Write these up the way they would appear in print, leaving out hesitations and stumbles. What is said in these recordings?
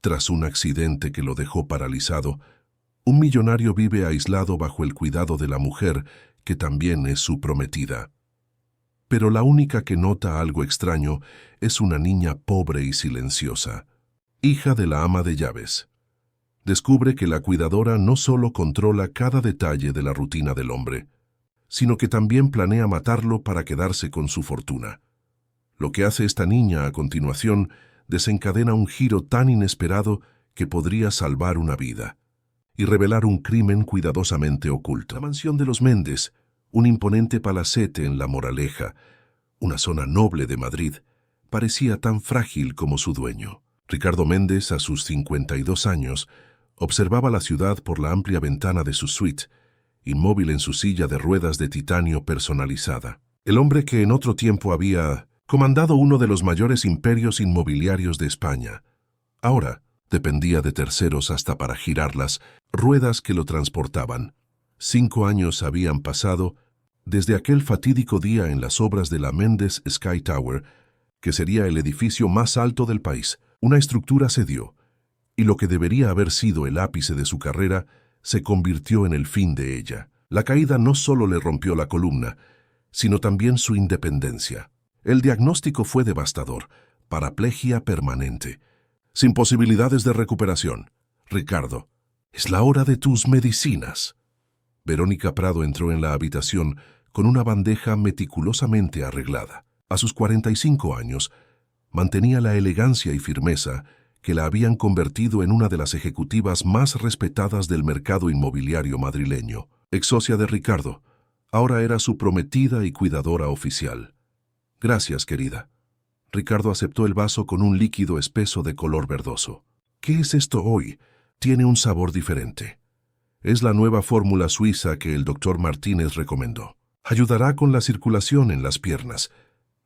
Tras un accidente que lo dejó paralizado, un millonario vive aislado bajo el cuidado de la mujer, que también es su prometida. Pero la única que nota algo extraño es una niña pobre y silenciosa, hija de la ama de llaves. Descubre que la cuidadora no solo controla cada detalle de la rutina del hombre, sino que también planea matarlo para quedarse con su fortuna. Lo que hace esta niña a continuación desencadena un giro tan inesperado que podría salvar una vida y revelar un crimen cuidadosamente oculto. La mansión de los Méndez, un imponente palacete en La Moraleja, una zona noble de Madrid, parecía tan frágil como su dueño. Ricardo Méndez, a sus 52 años, observaba la ciudad por la amplia ventana de su suite, inmóvil en su silla de ruedas de titanio personalizada. El hombre que en otro tiempo había comandado uno de los mayores imperios inmobiliarios de España, ahora dependía de terceros hasta para girar las ruedas que lo transportaban. 5 años habían pasado desde aquel fatídico día en las obras de la Méndez Sky Tower, que sería el edificio más alto del país. Una estructura cedió, y lo que debería haber sido el ápice de su carrera se convirtió en el fin de ella. La caída no solo le rompió la columna, sino también su independencia. El diagnóstico fue devastador: paraplegia permanente, sin posibilidades de recuperación. Ricardo, es la hora de tus medicinas. Verónica Prado entró en la habitación con una bandeja meticulosamente arreglada. A sus 45 años, mantenía la elegancia y firmeza que la habían convertido en una de las ejecutivas más respetadas del mercado inmobiliario madrileño. Ex socia de Ricardo, ahora era su prometida y cuidadora oficial. Gracias, querida. Ricardo aceptó el vaso con un líquido espeso de color verdoso. ¿Qué es esto hoy? Tiene un sabor diferente. Es la nueva fórmula suiza que el doctor Martínez recomendó. Ayudará con la circulación en las piernas.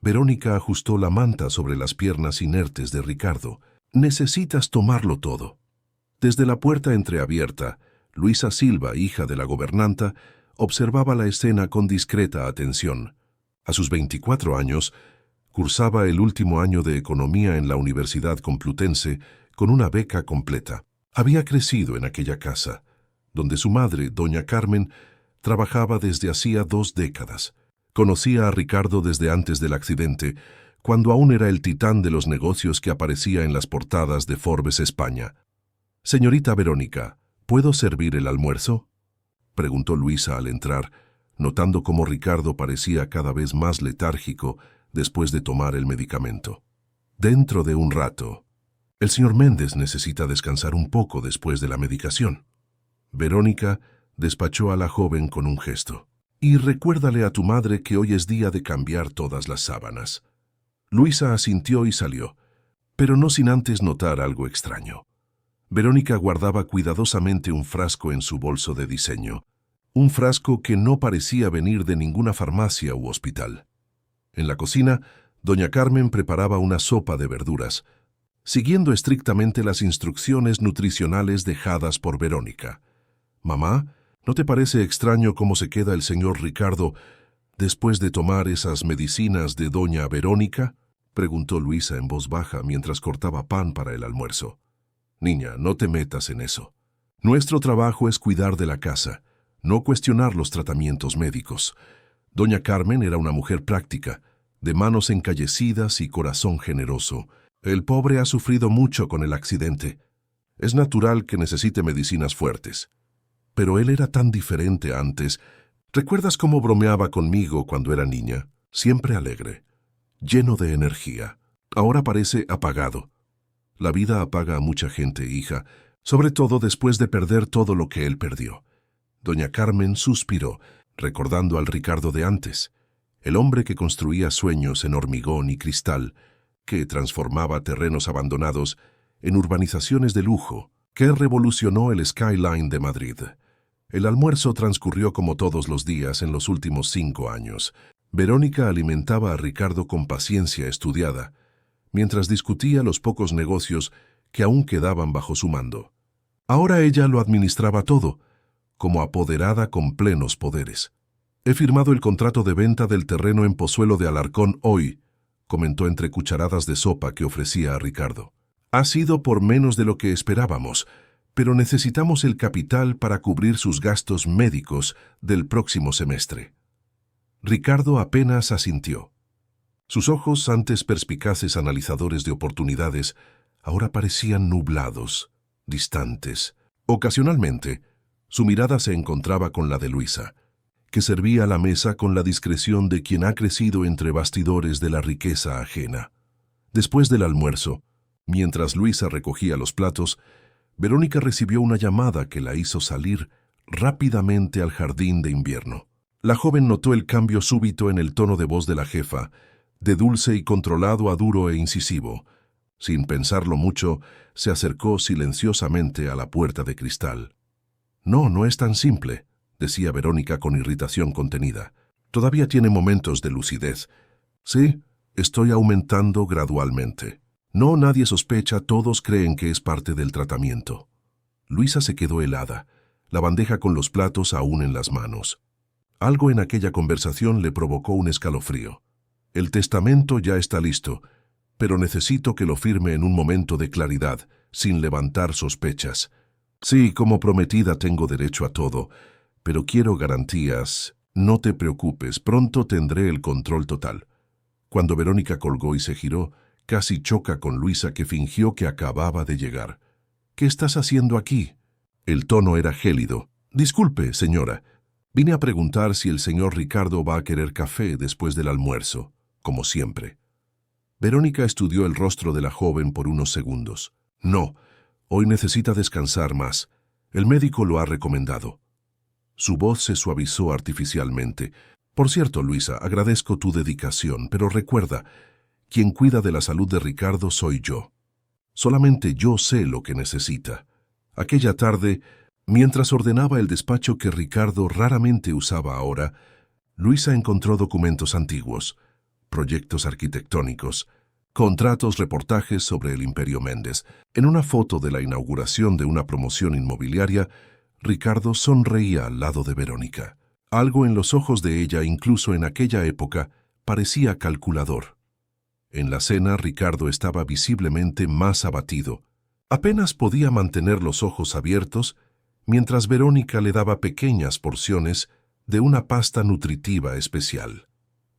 Verónica ajustó la manta sobre las piernas inertes de Ricardo. Necesitas tomarlo todo. Desde la puerta entreabierta, Luisa Silva, hija de la gobernanta, observaba la escena con discreta atención. A sus 24 años, cursaba el último año de Economía en la Universidad Complutense con una beca completa. Había crecido en aquella casa, donde su madre, doña Carmen, trabajaba desde hacía 2 décadas. Conocía a Ricardo desde antes del accidente, cuando aún era el titán de los negocios que aparecía en las portadas de Forbes España. «Señorita Verónica, ¿puedo servir el almuerzo?», preguntó Luisa al entrar, notando cómo Ricardo parecía cada vez más letárgico después de tomar el medicamento. «Dentro de un rato. El señor Méndez necesita descansar un poco después de la medicación». Verónica despachó a la joven con un gesto. «Y recuérdale a tu madre que hoy es día de cambiar todas las sábanas». Luisa asintió y salió, pero no sin antes notar algo extraño. Verónica guardaba cuidadosamente un frasco en su bolso de diseño, un frasco que no parecía venir de ninguna farmacia u hospital. En la cocina, doña Carmen preparaba una sopa de verduras, siguiendo estrictamente las instrucciones nutricionales dejadas por Verónica. «Mamá, ¿no te parece extraño cómo se queda el señor Ricardo después de tomar esas medicinas de doña Verónica?», preguntó Luisa en voz baja mientras cortaba pan para el almuerzo. «Niña, no te metas en eso. Nuestro trabajo es cuidar de la casa, no cuestionar los tratamientos médicos». Doña Carmen era una mujer práctica, de manos encallecidas y corazón generoso. «El pobre ha sufrido mucho con el accidente. Es natural que necesite medicinas fuertes. Pero él era tan diferente antes. ¿Recuerdas cómo bromeaba conmigo cuando era niña? Siempre alegre, lleno de energía. Ahora parece apagado. La vida apaga a mucha gente, hija, sobre todo después de perder todo lo que él perdió». Doña Carmen suspiró, recordando al Ricardo de antes, el hombre que construía sueños en hormigón y cristal, que transformaba terrenos abandonados en urbanizaciones de lujo, que revolucionó el skyline de Madrid. El almuerzo transcurrió como todos los días en los últimos 5 años. Verónica alimentaba a Ricardo con paciencia estudiada, mientras discutía los pocos negocios que aún quedaban bajo su mando. Ahora ella lo administraba todo, como apoderada con plenos poderes. «He firmado el contrato de venta del terreno en Pozuelo de Alarcón hoy», comentó entre cucharadas de sopa que ofrecía a Ricardo. Ha sido por menos de lo que esperábamos, pero necesitamos el capital para cubrir sus gastos médicos del próximo semestre. Ricardo apenas asintió. Sus ojos, antes perspicaces analizadores de oportunidades, ahora parecían nublados, distantes. Ocasionalmente, su mirada se encontraba con la de Luisa, que servía a la mesa con la discreción de quien ha crecido entre bastidores de la riqueza ajena. Después del almuerzo, mientras Luisa recogía los platos, Verónica recibió una llamada que la hizo salir rápidamente al jardín de invierno. La joven notó el cambio súbito en el tono de voz de la jefa, de dulce y controlado a duro e incisivo. Sin pensarlo mucho, se acercó silenciosamente a la puerta de cristal. «No, no es tan simple», decía Verónica con irritación contenida. «Todavía tiene momentos de lucidez. Sí, estoy aumentando gradualmente. No, nadie sospecha, todos creen que es parte del tratamiento». Luisa se quedó helada, la bandeja con los platos aún en las manos. Algo en aquella conversación le provocó un escalofrío. «El testamento ya está listo, pero necesito que lo firme en un momento de claridad, sin levantar sospechas. Sí, como prometida tengo derecho a todo, pero quiero garantías. No te preocupes, pronto tendré el control total». Cuando Verónica colgó y se giró, casi choca con Luisa, que fingió que acababa de llegar. «¿Qué estás haciendo aquí?» El tono era gélido. «Disculpe, señora. Vine a preguntar si el señor Ricardo va a querer café después del almuerzo, como siempre». Verónica estudió el rostro de la joven por unos segundos. «No, hoy necesita descansar más. El médico lo ha recomendado». Su voz se suavizó artificialmente. «Por cierto, Luisa, agradezco tu dedicación, pero recuerda, quien cuida de la salud de Ricardo soy yo. Solamente yo sé lo que necesita». Aquella tarde, mientras ordenaba el despacho que Ricardo raramente usaba ahora, Luisa encontró documentos antiguos, proyectos arquitectónicos, contratos, reportajes sobre el Imperio Méndez. En una foto de la inauguración de una promoción inmobiliaria, Ricardo sonreía al lado de Verónica. Algo en los ojos de ella, incluso en aquella época, parecía calculador. En la cena, Ricardo estaba visiblemente más abatido. Apenas podía mantener los ojos abiertos, mientras Verónica le daba pequeñas porciones de una pasta nutritiva especial.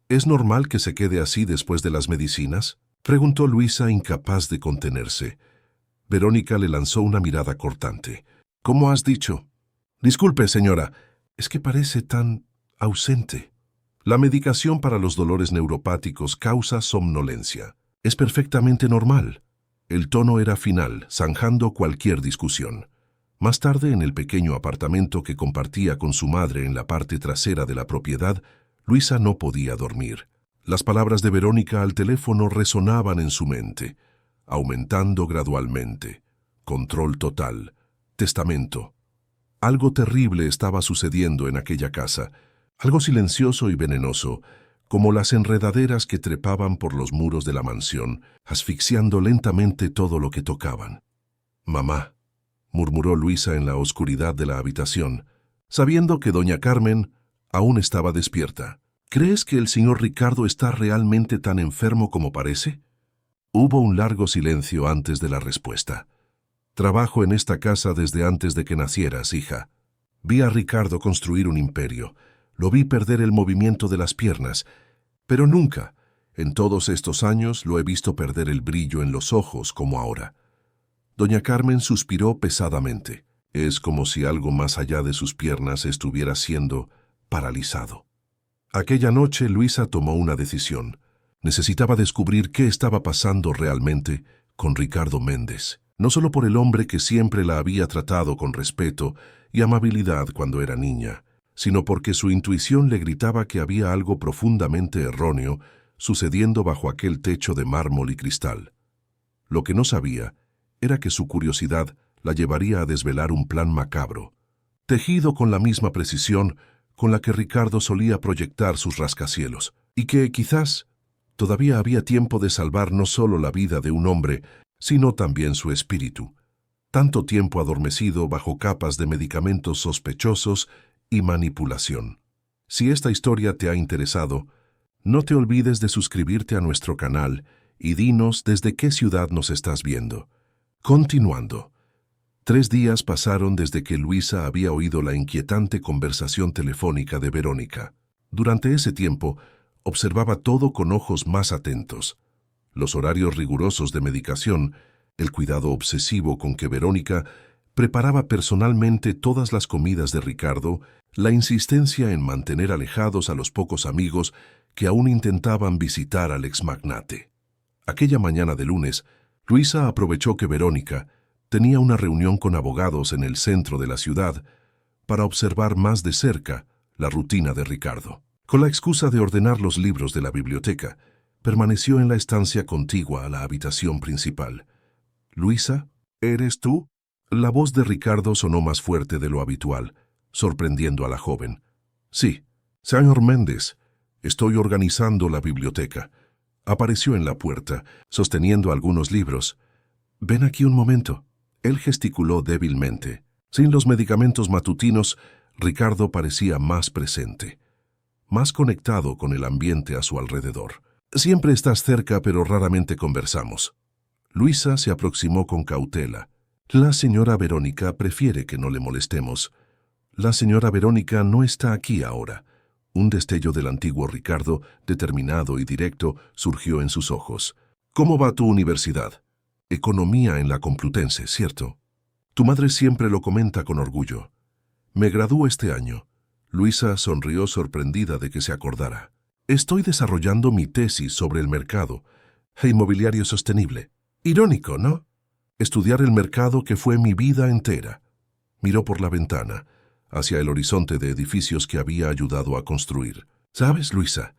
«¿Es normal que se quede así después de las medicinas?», preguntó Luisa, incapaz de contenerse. Verónica le lanzó una mirada cortante. «¿Cómo has dicho?» «Disculpe, señora, es que parece tan ausente». «La medicación para los dolores neuropáticos causa somnolencia. Es perfectamente normal». El tono era final, zanjando cualquier discusión. Más tarde, en el pequeño apartamento que compartía con su madre en la parte trasera de la propiedad, Luisa no podía dormir. Las palabras de Verónica al teléfono resonaban en su mente, aumentando gradualmente. Control total. Testamento. Algo terrible estaba sucediendo en aquella casa, algo silencioso y venenoso, como las enredaderas que trepaban por los muros de la mansión, asfixiando lentamente todo lo que tocaban. «Mamá», murmuró Luisa en la oscuridad de la habitación, sabiendo que doña Carmen aún estaba despierta. «¿Crees que el señor Ricardo está realmente tan enfermo como parece?» Hubo un largo silencio antes de la respuesta. «Trabajo en esta casa desde antes de que nacieras, hija. Vi a Ricardo construir un imperio. Lo vi perder el movimiento de las piernas, pero nunca, en todos estos años, lo he visto perder el brillo en los ojos como ahora». Doña Carmen suspiró pesadamente. Es como si algo más allá de sus piernas estuviera siendo paralizado. Aquella noche Luisa tomó una decisión. Necesitaba descubrir qué estaba pasando realmente con Ricardo Méndez. No solo por el hombre que siempre la había tratado con respeto y amabilidad cuando era niña, sino porque su intuición le gritaba que había algo profundamente erróneo sucediendo bajo aquel techo de mármol y cristal. Lo que no sabía era que su curiosidad la llevaría a desvelar un plan macabro, tejido con la misma precisión con la que Ricardo solía proyectar sus rascacielos, y que, quizás, todavía había tiempo de salvar no solo la vida de un hombre, sino también su espíritu, tanto tiempo adormecido bajo capas de medicamentos sospechosos y manipulación. Si esta historia te ha interesado, no te olvides de suscribirte a nuestro canal y dinos desde qué ciudad nos estás viendo. Continuando. 3 días pasaron desde que Luisa había oído la inquietante conversación telefónica de Verónica. Durante ese tiempo, observaba todo con ojos más atentos. Los horarios rigurosos de medicación, el cuidado obsesivo con que Verónica preparaba personalmente todas las comidas de Ricardo, la insistencia en mantener alejados a los pocos amigos que aún intentaban visitar al exmagnate. Aquella mañana de lunes, Luisa aprovechó que Verónica tenía una reunión con abogados en el centro de la ciudad para observar más de cerca la rutina de Ricardo. Con la excusa de ordenar los libros de la biblioteca, permaneció en la estancia contigua a la habitación principal. «Luisa, ¿eres tú?» La voz de Ricardo sonó más fuerte de lo habitual, sorprendiendo a la joven. «Sí, señor Méndez, estoy organizando la biblioteca». Apareció en la puerta, sosteniendo algunos libros. «Ven aquí un momento». Él gesticuló débilmente. Sin los medicamentos matutinos, Ricardo parecía más presente, más conectado con el ambiente a su alrededor. «Siempre estás cerca, pero raramente conversamos». Luisa se aproximó con cautela. «La señora Verónica prefiere que no le molestemos». «La señora Verónica no está aquí ahora». Un destello del antiguo Ricardo, determinado y directo, surgió en sus ojos. «¿Cómo va tu universidad?» «Economía en la Complutense, ¿cierto?» «Tu madre siempre lo comenta con orgullo». «Me gradúo este año». Luisa sonrió sorprendida de que se acordara. «Estoy desarrollando mi tesis sobre el mercado inmobiliario sostenible». Irónico, ¿no? Estudiar el mercado que fue mi vida entera. Miró por la ventana, hacia el horizonte de edificios que había ayudado a construir. «¿Sabes, Luisa?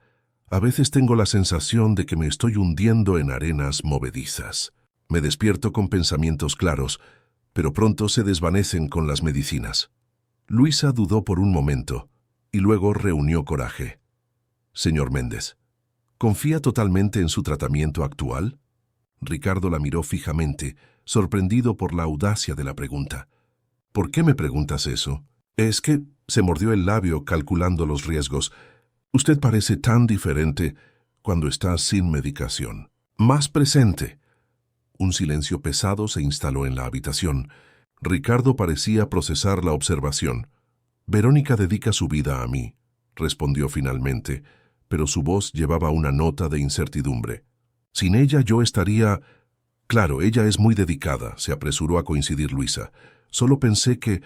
A veces tengo la sensación de que me estoy hundiendo en arenas movedizas. Me despierto con pensamientos claros, pero pronto se desvanecen con las medicinas». Luisa dudó por un momento y luego reunió coraje. «Señor Méndez, ¿confía totalmente en su tratamiento actual?» Ricardo la miró fijamente, sorprendido por la audacia de la pregunta. «¿Por qué me preguntas eso?» «Es que», se mordió el labio calculando los riesgos, «usted parece tan diferente cuando está sin medicación. Más presente». Un silencio pesado se instaló en la habitación. Ricardo parecía procesar la observación. «Verónica dedica su vida a mí», respondió finalmente, pero su voz llevaba una nota de incertidumbre. «Sin ella yo estaría...» «Claro, ella es muy dedicada», se apresuró a coincidir Luisa. «Solo pensé que...»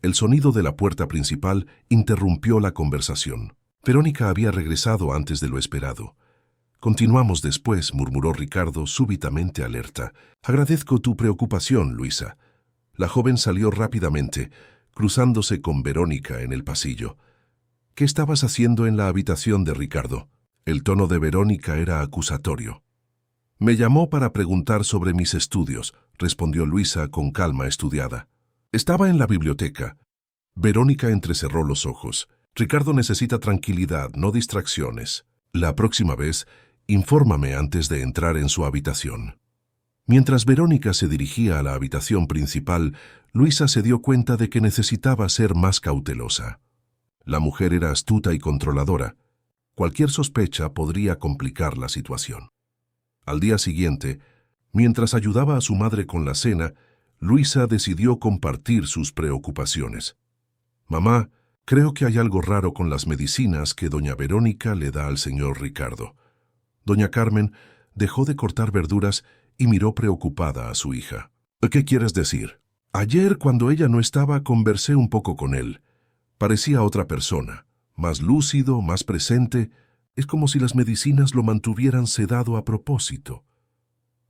El sonido de la puerta principal interrumpió la conversación. Verónica había regresado antes de lo esperado. «Continuamos después», murmuró Ricardo, súbitamente alerta. «Agradezco tu preocupación, Luisa». La joven salió rápidamente, cruzándose con Verónica en el pasillo. «¿Qué estabas haciendo en la habitación de Ricardo?» El tono de Verónica era acusatorio. «Me llamó para preguntar sobre mis estudios», respondió Luisa con calma estudiada. «Estaba en la biblioteca». Verónica entrecerró los ojos. «Ricardo necesita tranquilidad, no distracciones. La próxima vez, infórmame antes de entrar en su habitación». Mientras Verónica se dirigía a la habitación principal, Luisa se dio cuenta de que necesitaba ser más cautelosa. La mujer era astuta y controladora. Cualquier sospecha podría complicar la situación. Al día siguiente, mientras ayudaba a su madre con la cena, Luisa decidió compartir sus preocupaciones. «Mamá, creo que hay algo raro con las medicinas que doña Verónica le da al señor Ricardo». Doña Carmen dejó de cortar verduras y miró preocupada a su hija. «¿Qué quieres decir?» «Ayer, cuando ella no estaba, conversé un poco con él. Parecía otra persona, más lúcido, más presente. Es como si las medicinas lo mantuvieran sedado a propósito».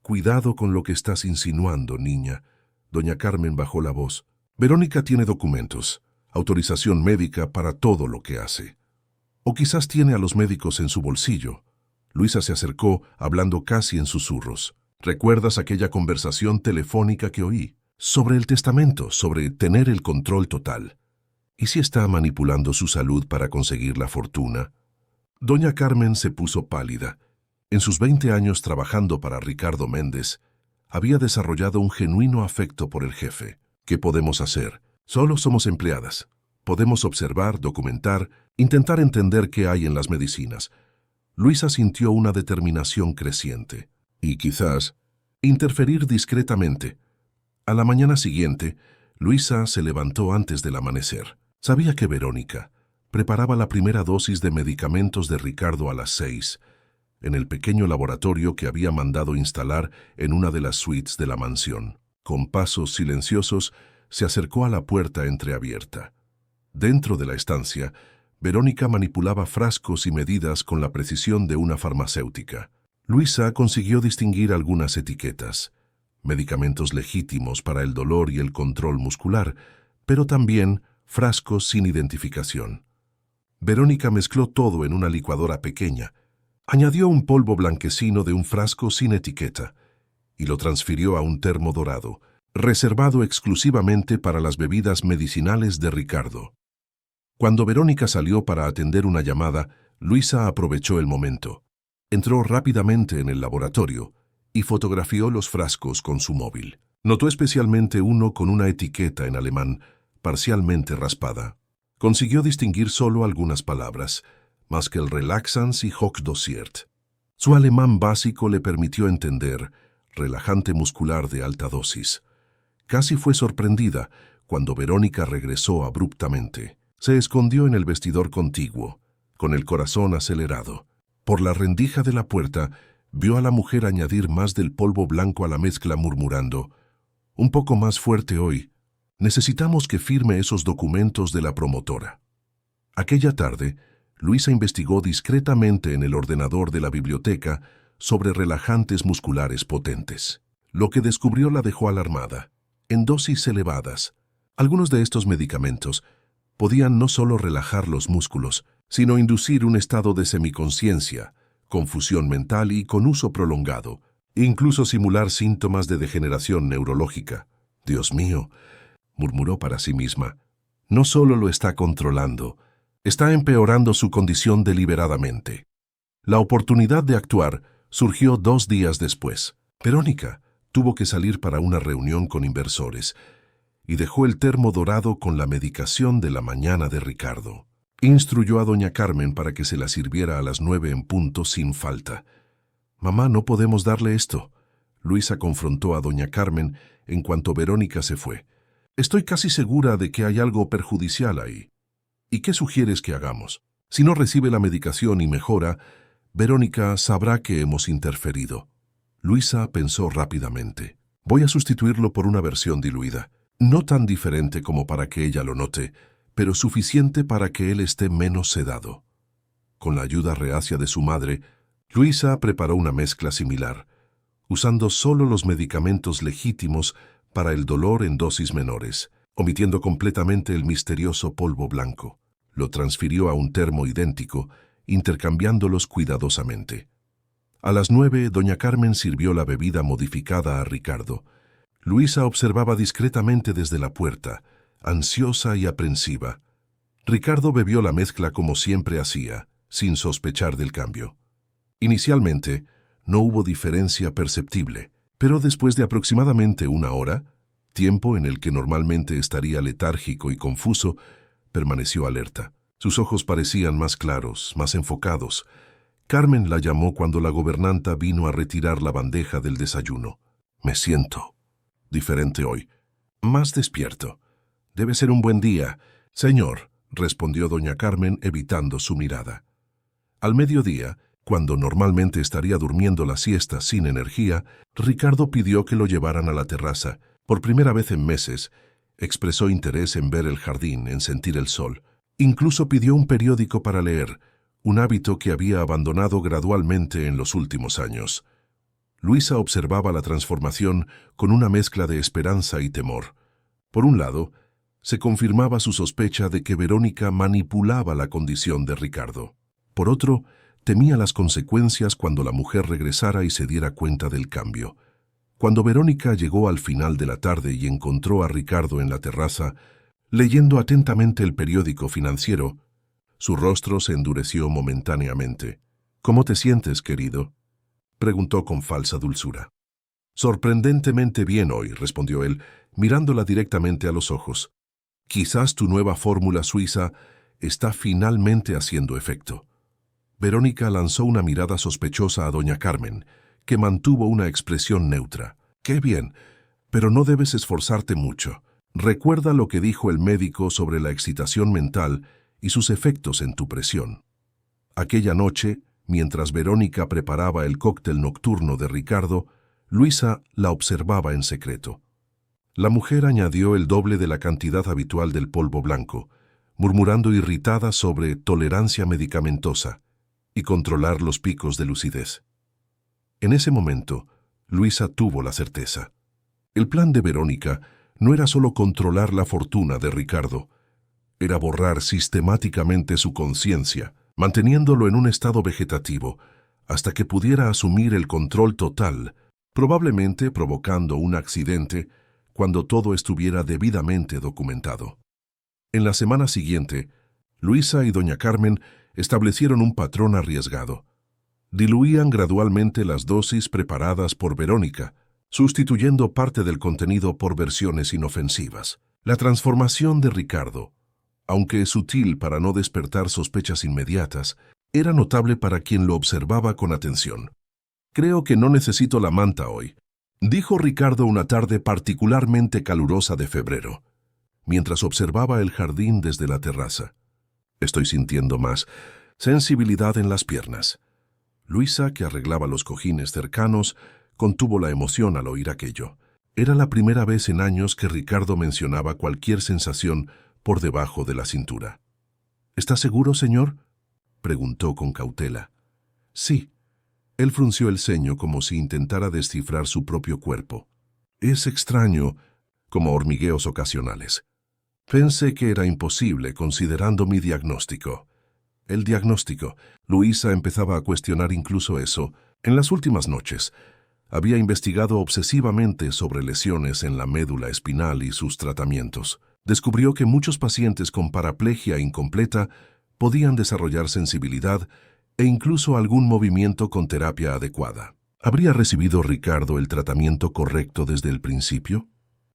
«Cuidado con lo que estás insinuando, niña». Doña Carmen bajó la voz. «Verónica tiene documentos, autorización médica para todo lo que hace. O quizás tiene a los médicos en su bolsillo». Luisa se acercó, hablando casi en susurros. «¿Recuerdas aquella conversación telefónica que oí? Sobre el testamento, sobre tener el control total. ¿Y si está manipulando su salud para conseguir la fortuna?» Doña Carmen se puso pálida. En sus 20 años trabajando para Ricardo Méndez, había desarrollado un genuino afecto por el jefe. «¿Qué podemos hacer? Solo somos empleadas. Podemos observar, documentar, intentar entender qué hay en las medicinas». Luisa sintió una determinación creciente. «Y quizás interferir discretamente, A la mañana siguiente, Luisa se levantó antes del amanecer. Sabía que Verónica preparaba la primera dosis de medicamentos de Ricardo a las 6, en el pequeño laboratorio que había mandado instalar en una de las suites de la mansión. Con pasos silenciosos, se acercó a la puerta entreabierta. Dentro de la estancia, Verónica manipulaba frascos y medidas con la precisión de una farmacéutica. Luisa consiguió distinguir algunas etiquetas: medicamentos legítimos para el dolor y el control muscular, pero también frascos sin identificación. Verónica mezcló todo en una licuadora pequeña, añadió un polvo blanquecino de un frasco sin etiqueta y lo transfirió a un termo dorado, reservado exclusivamente para las bebidas medicinales de Ricardo. Cuando Verónica salió para atender una llamada, Luisa aprovechó el momento. Entró rápidamente en el laboratorio y fotografió los frascos con su móvil. Notó especialmente uno con una etiqueta en alemán, parcialmente raspada. Consiguió distinguir solo algunas palabras: Muscle Relaxans y Hochdossiert. Su alemán básico le permitió entender relajante muscular de alta dosis. Casi fue sorprendida cuando Verónica regresó abruptamente. Se escondió en el vestidor contiguo, con el corazón acelerado. Por la rendija de la puerta, vio a la mujer añadir más del polvo blanco a la mezcla, murmurando: «Un poco más fuerte hoy. Necesitamos que firme esos documentos de la promotora». Aquella tarde, Luisa investigó discretamente en el ordenador de la biblioteca sobre relajantes musculares potentes. Lo que descubrió la dejó alarmada. En dosis elevadas, algunos de estos medicamentos podían no solo relajar los músculos, sino inducir un estado de semiconsciencia, confusión mental y, con uso prolongado, incluso simular síntomas de degeneración neurológica. «Dios mío», murmuró para sí misma, «no solo lo está controlando, está empeorando su condición deliberadamente». La oportunidad de actuar surgió 2 días después. Verónica tuvo que salir para una reunión con inversores y dejó el termo dorado con la medicación de la mañana de Ricardo. Instruyó a doña Carmen para que se la sirviera a las 9 en punto sin falta. «Mamá, no podemos darle esto». Luisa confrontó a doña Carmen en cuanto Verónica se fue. «Estoy casi segura de que hay algo perjudicial ahí». «¿Y qué sugieres que hagamos? Si no recibe la medicación y mejora, Verónica sabrá que hemos interferido». Luisa pensó rápidamente. «Voy a sustituirlo por una versión diluida. No tan diferente como para que ella lo note, pero suficiente para que él esté menos sedado». Con la ayuda reacia de su madre, Luisa preparó una mezcla similar, usando solo los medicamentos legítimos para el dolor en dosis menores, omitiendo completamente el misterioso polvo blanco. Lo transfirió a un termo idéntico, intercambiándolos cuidadosamente. A las 9, doña Carmen sirvió la bebida modificada a Ricardo. Luisa observaba discretamente desde la puerta, ansiosa y aprensiva. Ricardo bebió la mezcla como siempre hacía, sin sospechar del cambio. Inicialmente, no hubo diferencia perceptible, pero después de aproximadamente 1 hora, tiempo en el que normalmente estaría letárgico y confuso, permaneció alerta. Sus ojos parecían más claros, más enfocados. Carmen la llamó cuando la gobernanta vino a retirar la bandeja del desayuno. «Me siento diferente hoy, más despierto. Debe ser un buen día, señor», respondió doña Carmen, evitando su mirada. Al mediodía, cuando normalmente estaría durmiendo la siesta sin energía, Ricardo pidió que lo llevaran a la terraza. Por primera vez en meses, expresó interés en ver el jardín, en sentir el sol. Incluso pidió un periódico para leer, un hábito que había abandonado gradualmente en los últimos años. Luisa observaba la transformación con una mezcla de esperanza y temor. Por un lado, se confirmaba su sospecha de que Verónica manipulaba la condición de Ricardo. Por otro, temía las consecuencias cuando la mujer regresara y se diera cuenta del cambio. Cuando Verónica llegó al final de la tarde y encontró a Ricardo en la terraza, leyendo atentamente el periódico financiero, su rostro se endureció momentáneamente. «¿Cómo te sientes, querido?», preguntó con falsa dulzura. «Sorprendentemente bien hoy», respondió él, mirándola directamente a los ojos. «Quizás tu nueva fórmula suiza está finalmente haciendo efecto». Verónica lanzó una mirada sospechosa a doña Carmen, que mantuvo una expresión neutra. «¡Qué bien! Pero no debes esforzarte mucho. Recuerda lo que dijo el médico sobre la excitación mental y sus efectos en tu presión. Aquella noche, mientras Verónica preparaba el cóctel nocturno de Ricardo, Luisa la observaba en secreto. La mujer añadió el doble de la cantidad habitual del polvo blanco, murmurando irritada sobre tolerancia medicamentosa y controlar los picos de lucidez. En ese momento, Luisa tuvo la certeza. El plan de Verónica no era solo controlar la fortuna de Ricardo, era borrar sistemáticamente su conciencia, manteniéndolo en un estado vegetativo, hasta que pudiera asumir el control total, probablemente provocando un accidente cuando todo estuviera debidamente documentado. En la semana siguiente, Luisa y doña Carmen establecieron un patrón arriesgado. Diluían gradualmente las dosis preparadas por Verónica, sustituyendo parte del contenido por versiones inofensivas. La transformación de Ricardo, aunque sutil para no despertar sospechas inmediatas, era notable para quien lo observaba con atención. «Creo que no necesito la manta hoy», dijo Ricardo una tarde particularmente calurosa de febrero, mientras observaba el jardín desde la terraza. «Estoy sintiendo más sensibilidad en las piernas». Luisa, que arreglaba los cojines cercanos, contuvo la emoción al oír aquello. Era la primera vez en años que Ricardo mencionaba cualquier sensación por debajo de la cintura. «¿Está seguro, señor?», preguntó con cautela. «Sí». Él frunció el ceño como si intentara descifrar su propio cuerpo. «Es extraño, como hormigueos ocasionales. Pensé que era imposible considerando mi diagnóstico». El diagnóstico. Luisa empezaba a cuestionar incluso eso. En las últimas noches, había investigado obsesivamente sobre lesiones en la médula espinal y sus tratamientos. Descubrió que muchos pacientes con paraplegia incompleta podían desarrollar sensibilidad e incluso algún movimiento con terapia adecuada. ¿Habría recibido Ricardo el tratamiento correcto desde el principio?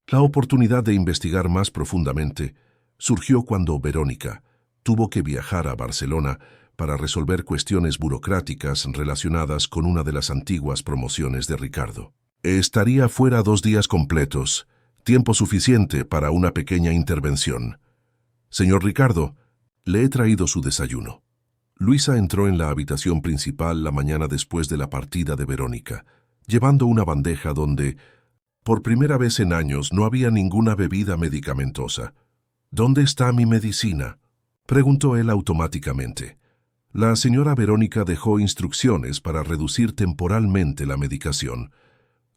La oportunidad de investigar más profundamente surgió cuando Verónica tuvo que viajar a Barcelona para resolver cuestiones burocráticas relacionadas con una de las antiguas promociones de Ricardo. «Estaría fuera 2 días completos, tiempo suficiente para una pequeña intervención. Señor Ricardo, le he traído su desayuno». Luisa entró en la habitación principal la mañana después de la partida de Verónica, llevando una bandeja donde, por primera vez en años, no había ninguna bebida medicamentosa. «¿Dónde está mi medicina?», preguntó él automáticamente. La señora Verónica dejó instrucciones para reducir temporalmente la medicación.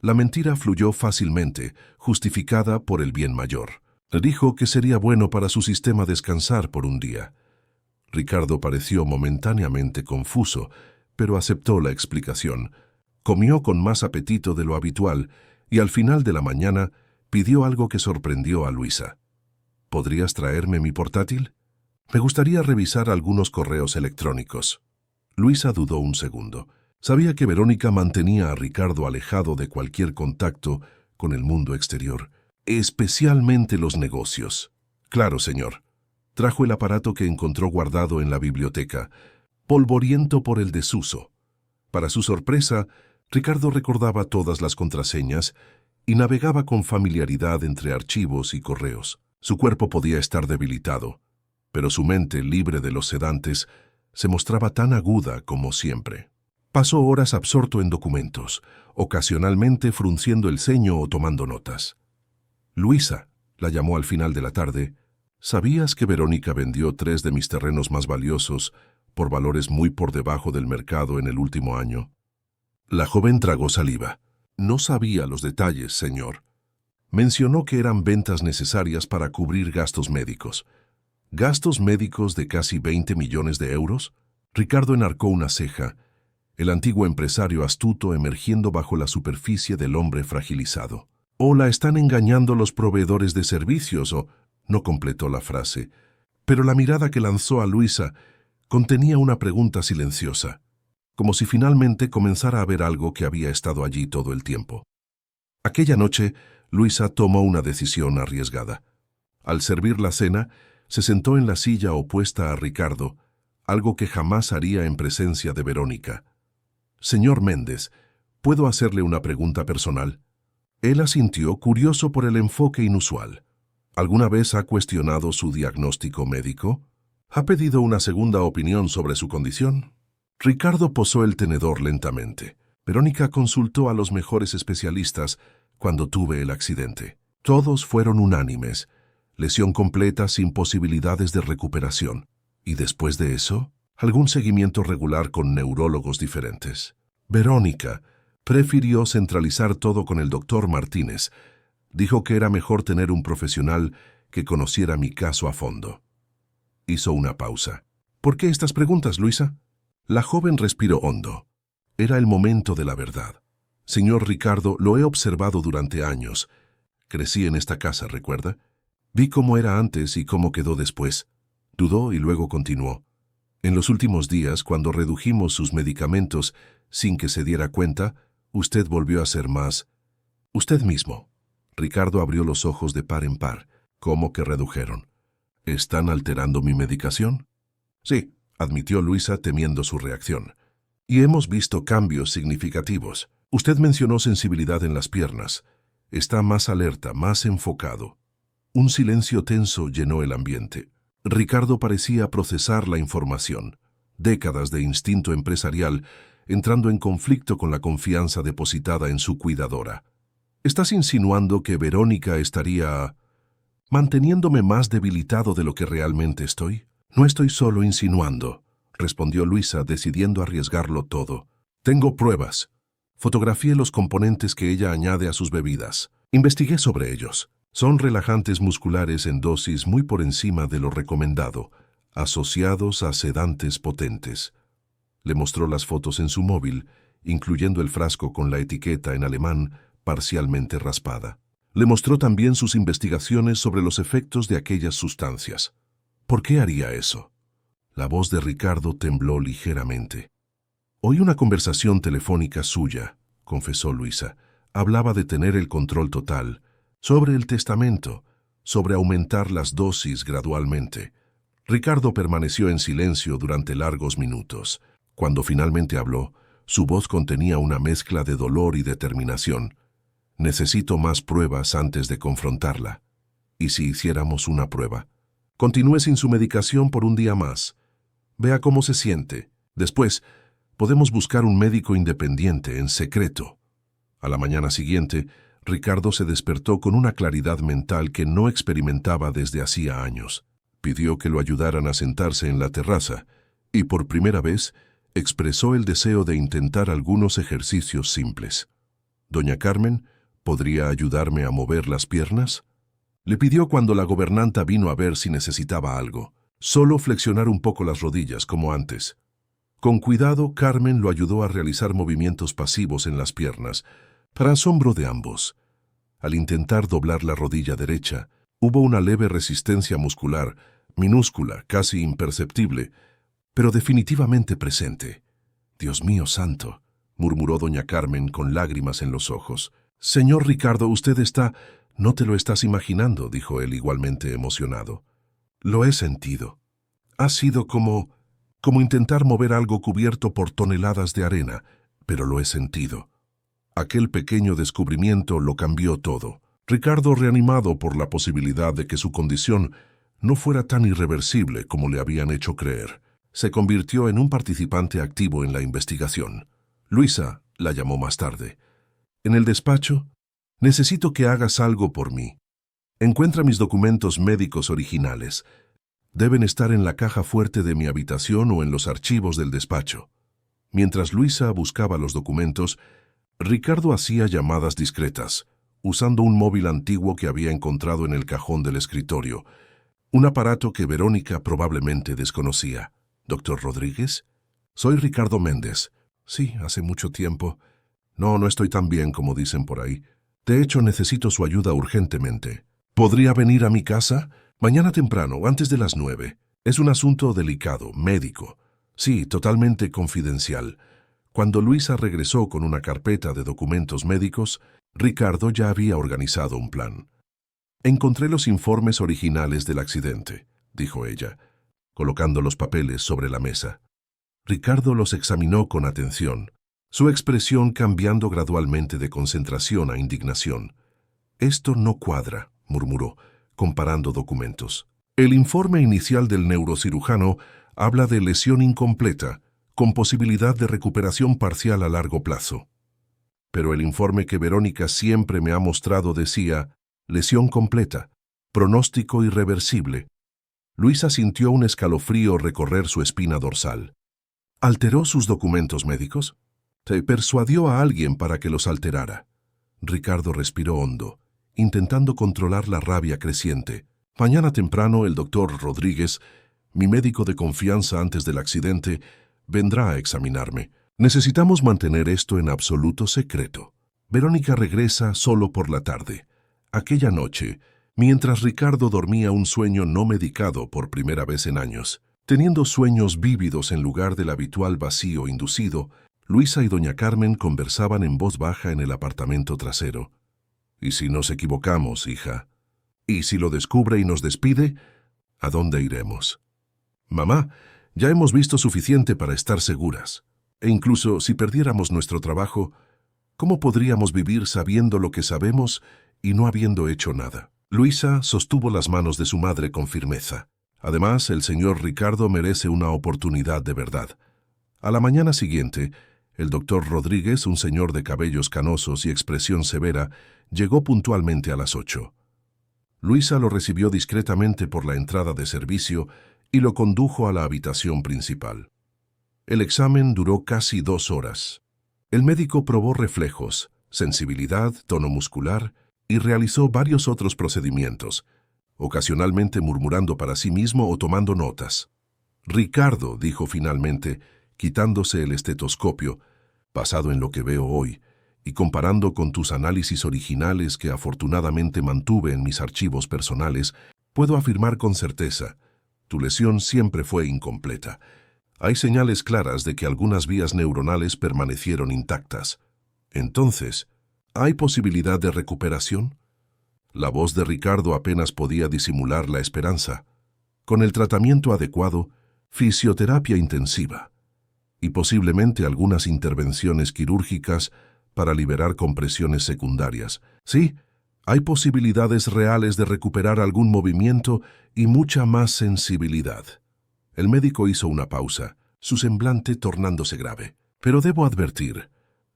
La mentira fluyó fácilmente, justificada por el bien mayor. Dijo que sería bueno para su sistema descansar por un día. Ricardo pareció momentáneamente confuso, pero aceptó la explicación. Comió con más apetito de lo habitual y al final de la mañana pidió algo que sorprendió a Luisa. «¿Podrías traerme mi portátil? Me gustaría revisar algunos correos electrónicos». Luisa dudó un segundo. Sabía que Verónica mantenía a Ricardo alejado de cualquier contacto con el mundo exterior, especialmente los negocios. «Claro, señor». Trajo el aparato que encontró guardado en la biblioteca, polvoriento por el desuso. Para su sorpresa, Ricardo recordaba todas las contraseñas y navegaba con familiaridad entre archivos y correos. Su cuerpo podía estar debilitado, pero su mente, libre de los sedantes, se mostraba tan aguda como siempre. Pasó horas absorto en documentos, ocasionalmente frunciendo el ceño o tomando notas. «Luisa», la llamó al final de la tarde, «¿sabías que Verónica vendió 3 de mis terrenos más valiosos por valores muy por debajo del mercado en el último año?» La joven tragó saliva. «No sabía los detalles, señor». Mencionó que eran ventas necesarias para cubrir gastos médicos. ¿Gastos médicos de casi 20 millones de euros? Ricardo enarcó una ceja, el antiguo empresario astuto emergiendo bajo la superficie del hombre fragilizado. «¿O la están engañando los proveedores de servicios o...?» No completó la frase, pero la mirada que lanzó a Luisa contenía una pregunta silenciosa, como si finalmente comenzara a ver algo que había estado allí todo el tiempo. Aquella noche, Luisa tomó una decisión arriesgada. Al servir la cena, se sentó en la silla opuesta a Ricardo, algo que jamás haría en presencia de Verónica. «Señor Méndez, ¿puedo hacerle una pregunta personal?». Él asintió, curioso por el enfoque inusual. ¿Alguna vez ha cuestionado su diagnóstico médico? ¿Ha pedido una segunda opinión sobre su condición? Ricardo posó el tenedor lentamente. Verónica consultó a los mejores especialistas cuando tuve el accidente. Todos fueron unánimes. Lesión completa sin posibilidades de recuperación. ¿Y después de eso? Algún seguimiento regular con neurólogos diferentes. Verónica prefirió centralizar todo con el doctor Martínez. Dijo que era mejor tener un profesional que conociera mi caso a fondo. Hizo una pausa. ¿Por qué estas preguntas, Luisa? La joven respiró hondo. Era el momento de la verdad. Señor Ricardo, lo he observado durante años. Crecí en esta casa, ¿recuerda? Vi cómo era antes y cómo quedó después. Dudó y luego continuó. En los últimos días, cuando redujimos sus medicamentos sin que se diera cuenta, usted volvió a ser más usted mismo. Ricardo abrió los ojos de par en par. ¿Cómo que redujeron? ¿Están alterando mi medicación? Sí, admitió Luisa temiendo su reacción. Y hemos visto cambios significativos. Usted mencionó sensibilidad en las piernas. Está más alerta, más enfocado. Un silencio tenso llenó el ambiente. Ricardo parecía procesar la información. Décadas de instinto empresarial entrando en conflicto con la confianza depositada en su cuidadora. ¿Estás insinuando que Verónica estaría manteniéndome más debilitado de lo que realmente estoy? No estoy solo insinuando, respondió Luisa, decidiendo arriesgarlo todo. Tengo pruebas. Fotografié los componentes que ella añade a sus bebidas. Investigué sobre ellos. Son relajantes musculares en dosis muy por encima de lo recomendado, asociados a sedantes potentes. Le mostró las fotos en su móvil, incluyendo el frasco con la etiqueta en alemán parcialmente raspada. Le mostró también sus investigaciones sobre los efectos de aquellas sustancias. ¿Por qué haría eso? La voz de Ricardo tembló ligeramente. Oí una conversación telefónica suya, confesó Luisa. Hablaba de tener el control total, sobre el testamento, sobre aumentar las dosis gradualmente. Ricardo permaneció en silencio durante largos minutos. Cuando finalmente habló, su voz contenía una mezcla de dolor y determinación. Necesito más pruebas antes de confrontarla. ¿Y si hiciéramos una prueba? Continúe sin su medicación por un día más. Vea cómo se siente. Después, podemos buscar un médico independiente, en secreto. A la mañana siguiente, Ricardo se despertó con una claridad mental que no experimentaba desde hacía años. Pidió que lo ayudaran a sentarse en la terraza y, por primera vez, expresó el deseo de intentar algunos ejercicios simples. «Doña Carmen, ¿podría ayudarme a mover las piernas?», le pidió cuando la gobernanta vino a ver si necesitaba algo. Solo flexionar un poco las rodillas, como antes. Con cuidado, Carmen lo ayudó a realizar movimientos pasivos en las piernas, para asombro de ambos. Al intentar doblar la rodilla derecha, hubo una leve resistencia muscular, minúscula, casi imperceptible, pero definitivamente presente. «Dios mío santo», murmuró doña Carmen con lágrimas en los ojos. «Señor Ricardo, usted está...» «No te lo estás imaginando», dijo él igualmente emocionado. «Lo he sentido. Ha sido como intentar mover algo cubierto por toneladas de arena, pero lo he sentido». Aquel pequeño descubrimiento lo cambió todo. Ricardo, reanimado por la posibilidad de que su condición no fuera tan irreversible como le habían hecho creer, se convirtió en un participante activo en la investigación. Luisa la llamó más tarde. «En el despacho, necesito que hagas algo por mí. Encuentra mis documentos médicos originales. Deben estar en la caja fuerte de mi habitación o en los archivos del despacho». Mientras Luisa buscaba los documentos, Ricardo hacía llamadas discretas, usando un móvil antiguo que había encontrado en el cajón del escritorio, un aparato que Verónica probablemente desconocía. «¿Doctor Rodríguez? Soy Ricardo Méndez». «Sí, hace mucho tiempo. No estoy tan bien como dicen por ahí. De hecho, necesito su ayuda urgentemente. ¿Podría venir a mi casa? Mañana temprano, antes de las 9. Es un asunto delicado, médico. Sí, totalmente confidencial». Cuando Luisa regresó con una carpeta de documentos médicos, Ricardo ya había organizado un plan. «Encontré los informes originales del accidente», dijo ella, colocando los papeles sobre la mesa. Ricardo los examinó con atención. su expresión cambiando gradualmente de concentración a indignación. «Esto no cuadra», murmuró, comparando documentos. «El informe inicial del neurocirujano habla de lesión incompleta, con posibilidad de recuperación parcial a largo plazo. Pero el informe que Verónica siempre me ha mostrado decía lesión completa, pronóstico irreversible». Luisa sintió un escalofrío recorrer su espina dorsal. ¿Alteró sus documentos médicos? ¿Se persuadió a alguien para que los alterara? Ricardo respiró hondo, intentando controlar la rabia creciente. Mañana temprano el doctor Rodríguez, mi médico de confianza antes del accidente, vendrá a examinarme. Necesitamos mantener esto en absoluto secreto. Verónica regresa solo por la tarde. Aquella noche, mientras Ricardo dormía un sueño no medicado por primera vez en años, teniendo sueños vívidos en lugar del habitual vacío inducido, Luisa y doña Carmen conversaban en voz baja en el apartamento trasero. «¿Y si nos equivocamos, hija? ¿Y si lo descubre y nos despide? ¿A dónde iremos?» «Mamá, ya hemos visto suficiente para estar seguras. E incluso si perdiéramos nuestro trabajo, ¿cómo podríamos vivir sabiendo lo que sabemos y no habiendo hecho nada?» Luisa sostuvo las manos de su madre con firmeza. Además, el señor Ricardo merece una oportunidad de verdad. A la mañana siguiente, el doctor Rodríguez, un señor de cabellos canosos y expresión severa, llegó puntualmente a las 8. Luisa lo recibió discretamente por la entrada de servicio y lo condujo a la habitación principal. El examen duró casi 2 horas. El médico probó reflejos, sensibilidad, tono muscular y realizó varios otros procedimientos, ocasionalmente murmurando para sí mismo o tomando notas. «Ricardo», dijo finalmente, quitándose el estetoscopio, «basado en lo que veo hoy, y comparando con tus análisis originales que afortunadamente mantuve en mis archivos personales, puedo afirmar con certeza, tu lesión siempre fue incompleta. Hay señales claras de que algunas vías neuronales permanecieron intactas. Entonces, ¿hay posibilidad de recuperación?» La voz de Ricardo apenas podía disimular la esperanza. Con el tratamiento adecuado, fisioterapia intensiva y posiblemente algunas intervenciones quirúrgicas para liberar compresiones secundarias. Sí, hay posibilidades reales de recuperar algún movimiento y mucha más sensibilidad. El médico hizo una pausa, su semblante tornándose grave. «Pero debo advertir,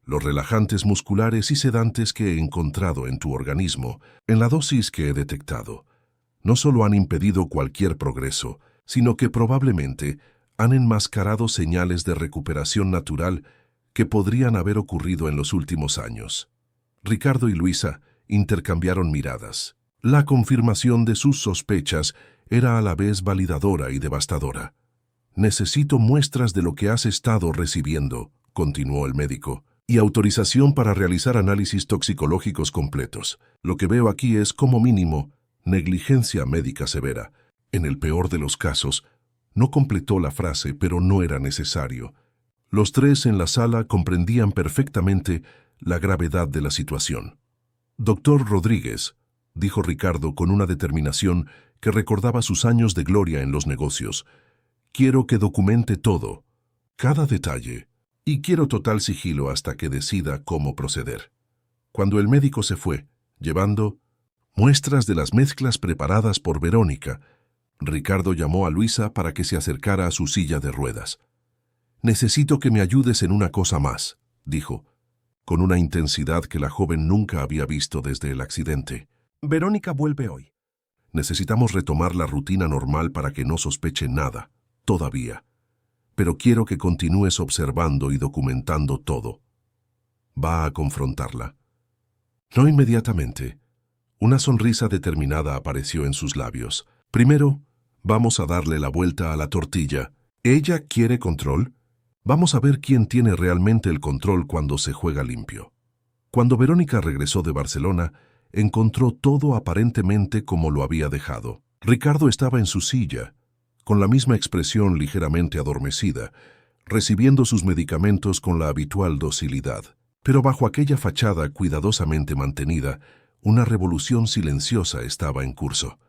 los relajantes musculares y sedantes que he encontrado en tu organismo, en la dosis que he detectado, no solo han impedido cualquier progreso, sino que probablemente han enmascarado señales de recuperación natural que podrían haber ocurrido en los últimos años». Ricardo y Luisa intercambiaron miradas. La confirmación de sus sospechas era a la vez validadora y devastadora. «Necesito muestras de lo que has estado recibiendo», continuó el médico, «y autorización para realizar análisis toxicológicos completos. Lo que veo aquí es, como mínimo, negligencia médica severa. En el peor de los casos», no completó la frase, pero no era necesario. Los tres en la sala comprendían perfectamente la gravedad de la situación. «Doctor Rodríguez», dijo Ricardo con una determinación que recordaba sus años de gloria en los negocios, «quiero que documente todo, cada detalle, y quiero total sigilo hasta que decida cómo proceder». Cuando el médico se fue, llevando muestras de las mezclas preparadas por Verónica, Ricardo llamó a Luisa para que se acercara a su silla de ruedas. «Necesito que me ayudes en una cosa más», dijo, con una intensidad que la joven nunca había visto desde el accidente. «Verónica vuelve hoy. Necesitamos retomar la rutina normal para que no sospeche nada, todavía. Pero quiero que continúes observando y documentando todo. Va a confrontarla». No inmediatamente. Una sonrisa determinada apareció en sus labios. «Primero, vamos a darle la vuelta a la tortilla. ¿Ella quiere control? Vamos a ver quién tiene realmente el control cuando se juega limpio». Cuando Verónica regresó de Barcelona, encontró todo aparentemente como lo había dejado. Ricardo estaba en su silla, con la misma expresión ligeramente adormecida, recibiendo sus medicamentos con la habitual docilidad. Pero bajo aquella fachada cuidadosamente mantenida, una revolución silenciosa estaba en curso.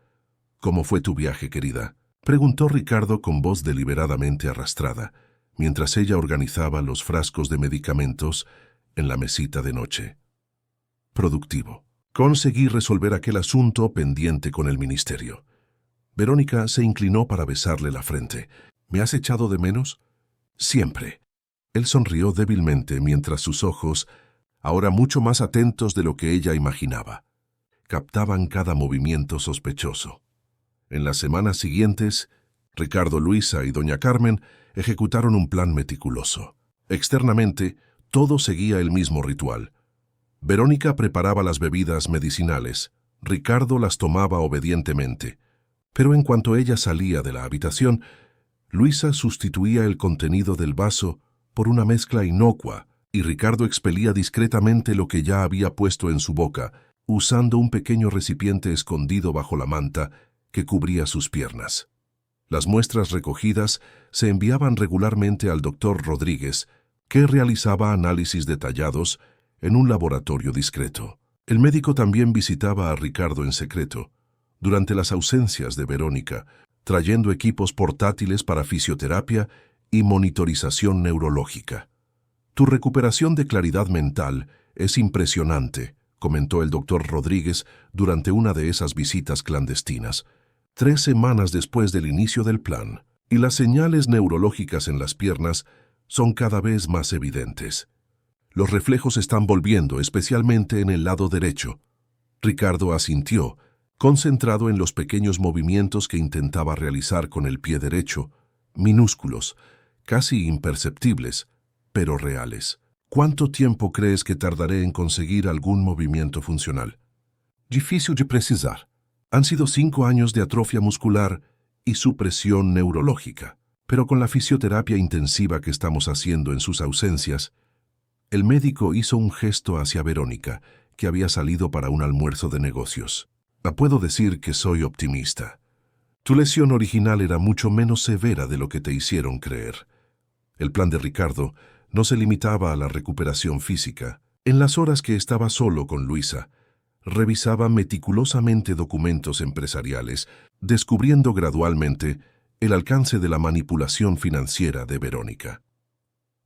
«¿Cómo fue tu viaje, querida?», preguntó Ricardo con voz deliberadamente arrastrada. mientras ella organizaba los frascos de medicamentos en la mesita de noche. Productivo. Conseguí resolver aquel asunto pendiente con el ministerio. Verónica se inclinó para besarle la frente. ¿Me has echado de menos? Siempre. Él sonrió débilmente mientras sus ojos, ahora mucho más atentos de lo que ella imaginaba, captaban cada movimiento sospechoso. En las semanas siguientes, Ricardo, Luisa y doña Carmen ejecutaron un plan meticuloso. Externamente, todo seguía el mismo ritual. Verónica preparaba las bebidas medicinales, Ricardo las tomaba obedientemente, pero en cuanto ella salía de la habitación, Luisa sustituía el contenido del vaso por una mezcla inocua y Ricardo expelía discretamente lo que ya había puesto en su boca, usando un pequeño recipiente escondido bajo la manta que cubría sus piernas. Las muestras recogidas se enviaban regularmente al doctor Rodríguez, que realizaba análisis detallados en un laboratorio discreto. El médico también visitaba a Ricardo en secreto, durante las ausencias de Verónica, trayendo equipos portátiles para fisioterapia y monitorización neurológica. Tu recuperación de claridad mental es impresionante, comentó el doctor Rodríguez durante una de esas visitas clandestinas, 3 semanas después del inicio del plan, y las señales neurológicas en las piernas son cada vez más evidentes. Los reflejos están volviendo, especialmente en el lado derecho. Ricardo asintió, concentrado en los pequeños movimientos que intentaba realizar con el pie derecho, minúsculos, casi imperceptibles, pero reales. ¿Cuánto tiempo crees que tardaré en conseguir algún movimiento funcional? Difícil de precisar. Han sido 5 años de atrofia muscular y supresión neurológica, pero con la fisioterapia intensiva que estamos haciendo en sus ausencias. El médico hizo un gesto hacia Verónica, que había salido para un almuerzo de negocios. Puedo decir que soy optimista. Tu lesión original era mucho menos severa de lo que te hicieron creer. El plan de Ricardo no se limitaba a la recuperación física. En las horas que estaba solo con Luisa, revisaba meticulosamente documentos empresariales, descubriendo gradualmente el alcance de la manipulación financiera de Verónica.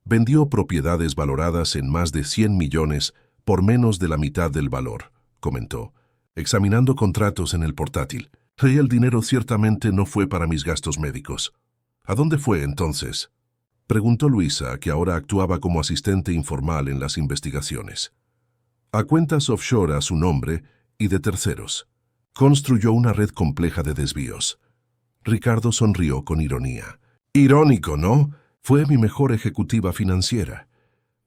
Vendió propiedades valoradas en más de 100 millones por menos de la mitad del valor, comentó, examinando contratos en el portátil. Y el dinero ciertamente no fue para mis gastos médicos. ¿A dónde fue entonces?, preguntó Luisa, que ahora actuaba como asistente informal en las investigaciones. A cuentas offshore a su nombre y de terceros. Construyó una red compleja de desvíos. Ricardo sonrió con ironía. Irónico, ¿no? Fue mi mejor ejecutiva financiera.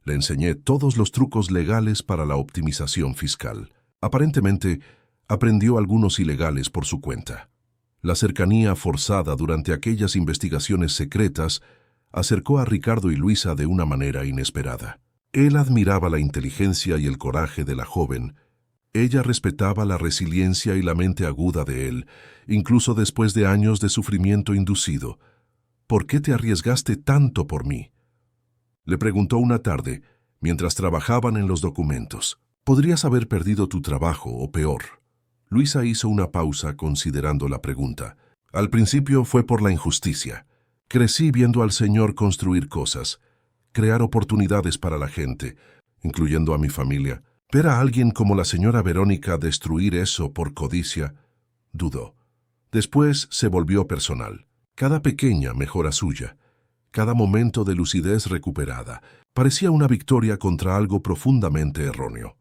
Le enseñé todos los trucos legales para la optimización fiscal. Aparentemente, aprendió algunos ilegales por su cuenta. La cercanía forzada durante aquellas investigaciones secretas acercó a Ricardo y Luisa de una manera inesperada. Él admiraba la inteligencia y el coraje de la joven. Ella respetaba la resiliencia y la mente aguda de él, incluso después de años de sufrimiento inducido. ¿Por qué te arriesgaste tanto por mí?, le preguntó una tarde, mientras trabajaban en los documentos. Podrías haber perdido tu trabajo, o peor. Luisa hizo una pausa considerando la pregunta. Al principio fue por la injusticia. Crecí viendo al Señor construir cosas, crear oportunidades para la gente, incluyendo a mi familia. Ver a alguien como la señora Verónica destruir eso por codicia, dudó. Después se volvió personal. Cada pequeña mejora suya, cada momento de lucidez recuperada, parecía una victoria contra algo profundamente erróneo.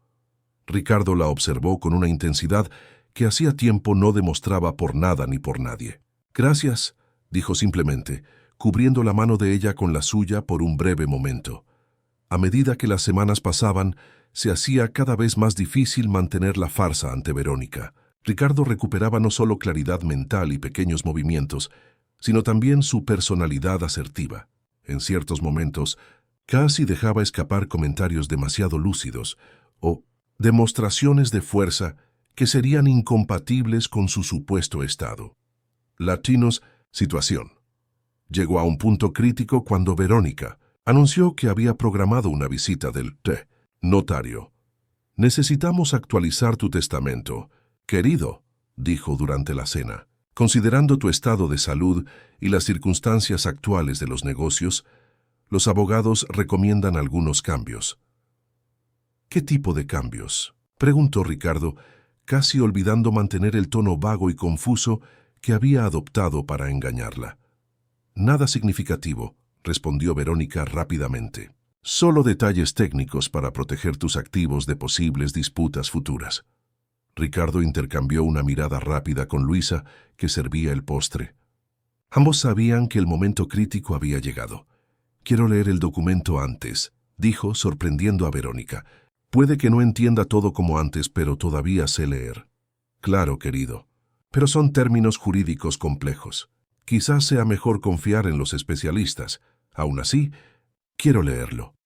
Ricardo la observó con una intensidad que hacía tiempo no demostraba por nada ni por nadie. Gracias, dijo simplemente, cubriendo la mano de ella con la suya por un breve momento. A medida que las semanas pasaban, se hacía cada vez más difícil mantener la farsa ante Verónica. Ricardo recuperaba no solo claridad mental y pequeños movimientos, sino también su personalidad asertiva. En ciertos momentos, casi dejaba escapar comentarios demasiado lúcidos o demostraciones de fuerza que serían incompatibles con su supuesto estado. Latinos, situación. Llegó a un punto crítico cuando Verónica anunció que había programado una visita del notario. Necesitamos actualizar tu testamento, querido, dijo durante la cena. Considerando tu estado de salud y las circunstancias actuales de los negocios, Los abogados recomiendan algunos cambios. ¿Qué tipo de cambios?, preguntó Ricardo, casi olvidando mantener el tono vago y confuso que había adoptado para engañarla. Nada significativo, respondió Verónica rápidamente. Solo detalles técnicos para proteger tus activos de posibles disputas futuras. Ricardo intercambió una mirada rápida con Luisa, que servía el postre. Ambos sabían que el momento crítico había llegado. «Quiero leer el documento antes», dijo, sorprendiendo a Verónica. «Puede que no entienda todo como antes, pero todavía sé leer». «Claro, querido. Pero son términos jurídicos complejos. Quizás sea mejor confiar en los especialistas. Aún así, quiero leerlo».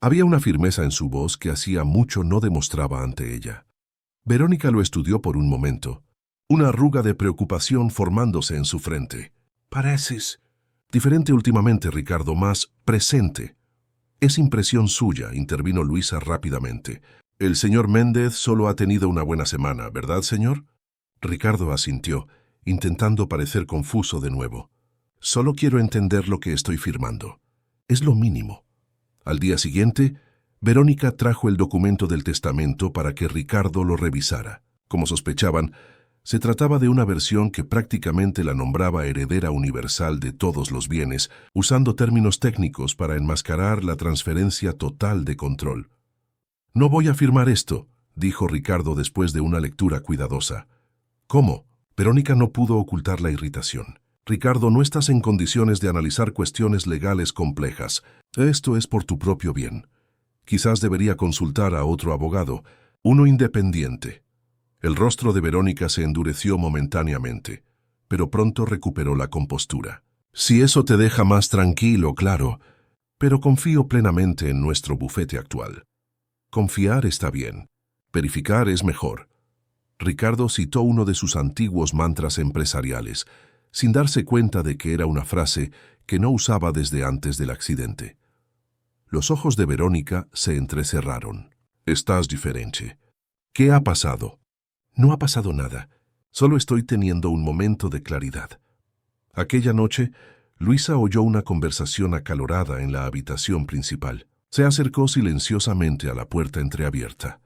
Había una firmeza en su voz que hacía mucho no demostraba ante ella. Verónica lo estudió por un momento, una arruga de preocupación formándose en su frente. «Pareces diferente últimamente, Ricardo, más presente». «Es impresión suya», intervino Luisa rápidamente. «El señor Méndez solo ha tenido una buena semana, ¿verdad, señor?». Ricardo asintió, intentando parecer confuso de nuevo. «Solo quiero entender lo que estoy firmando. Es lo mínimo». Al día siguiente, Verónica trajo el documento del testamento para que Ricardo lo revisara. Como sospechaban, se trataba de una versión que prácticamente la nombraba heredera universal de todos los bienes, usando términos técnicos para enmascarar la transferencia total de control. «No voy a firmar esto», dijo Ricardo después de una lectura cuidadosa. «¿Cómo?». Verónica no pudo ocultar la irritación. «Ricardo, no estás en condiciones de analizar cuestiones legales complejas. Esto es por tu propio bien. Quizás debería consultar a otro abogado, uno independiente». El rostro de Verónica se endureció momentáneamente, pero pronto recuperó la compostura. «Si eso te deja más tranquilo, claro, pero confío plenamente en nuestro bufete actual». «Confiar está bien. Verificar es mejor». Ricardo citó uno de sus antiguos mantras empresariales, sin darse cuenta de que era una frase que no usaba desde antes del accidente. Los ojos de Verónica se entrecerraron. «Estás diferente. ¿Qué ha pasado?». «No ha pasado nada. Solo estoy teniendo un momento de claridad». Aquella noche, Luisa oyó una conversación acalorada en la habitación principal. Se acercó silenciosamente a la puerta entreabierta.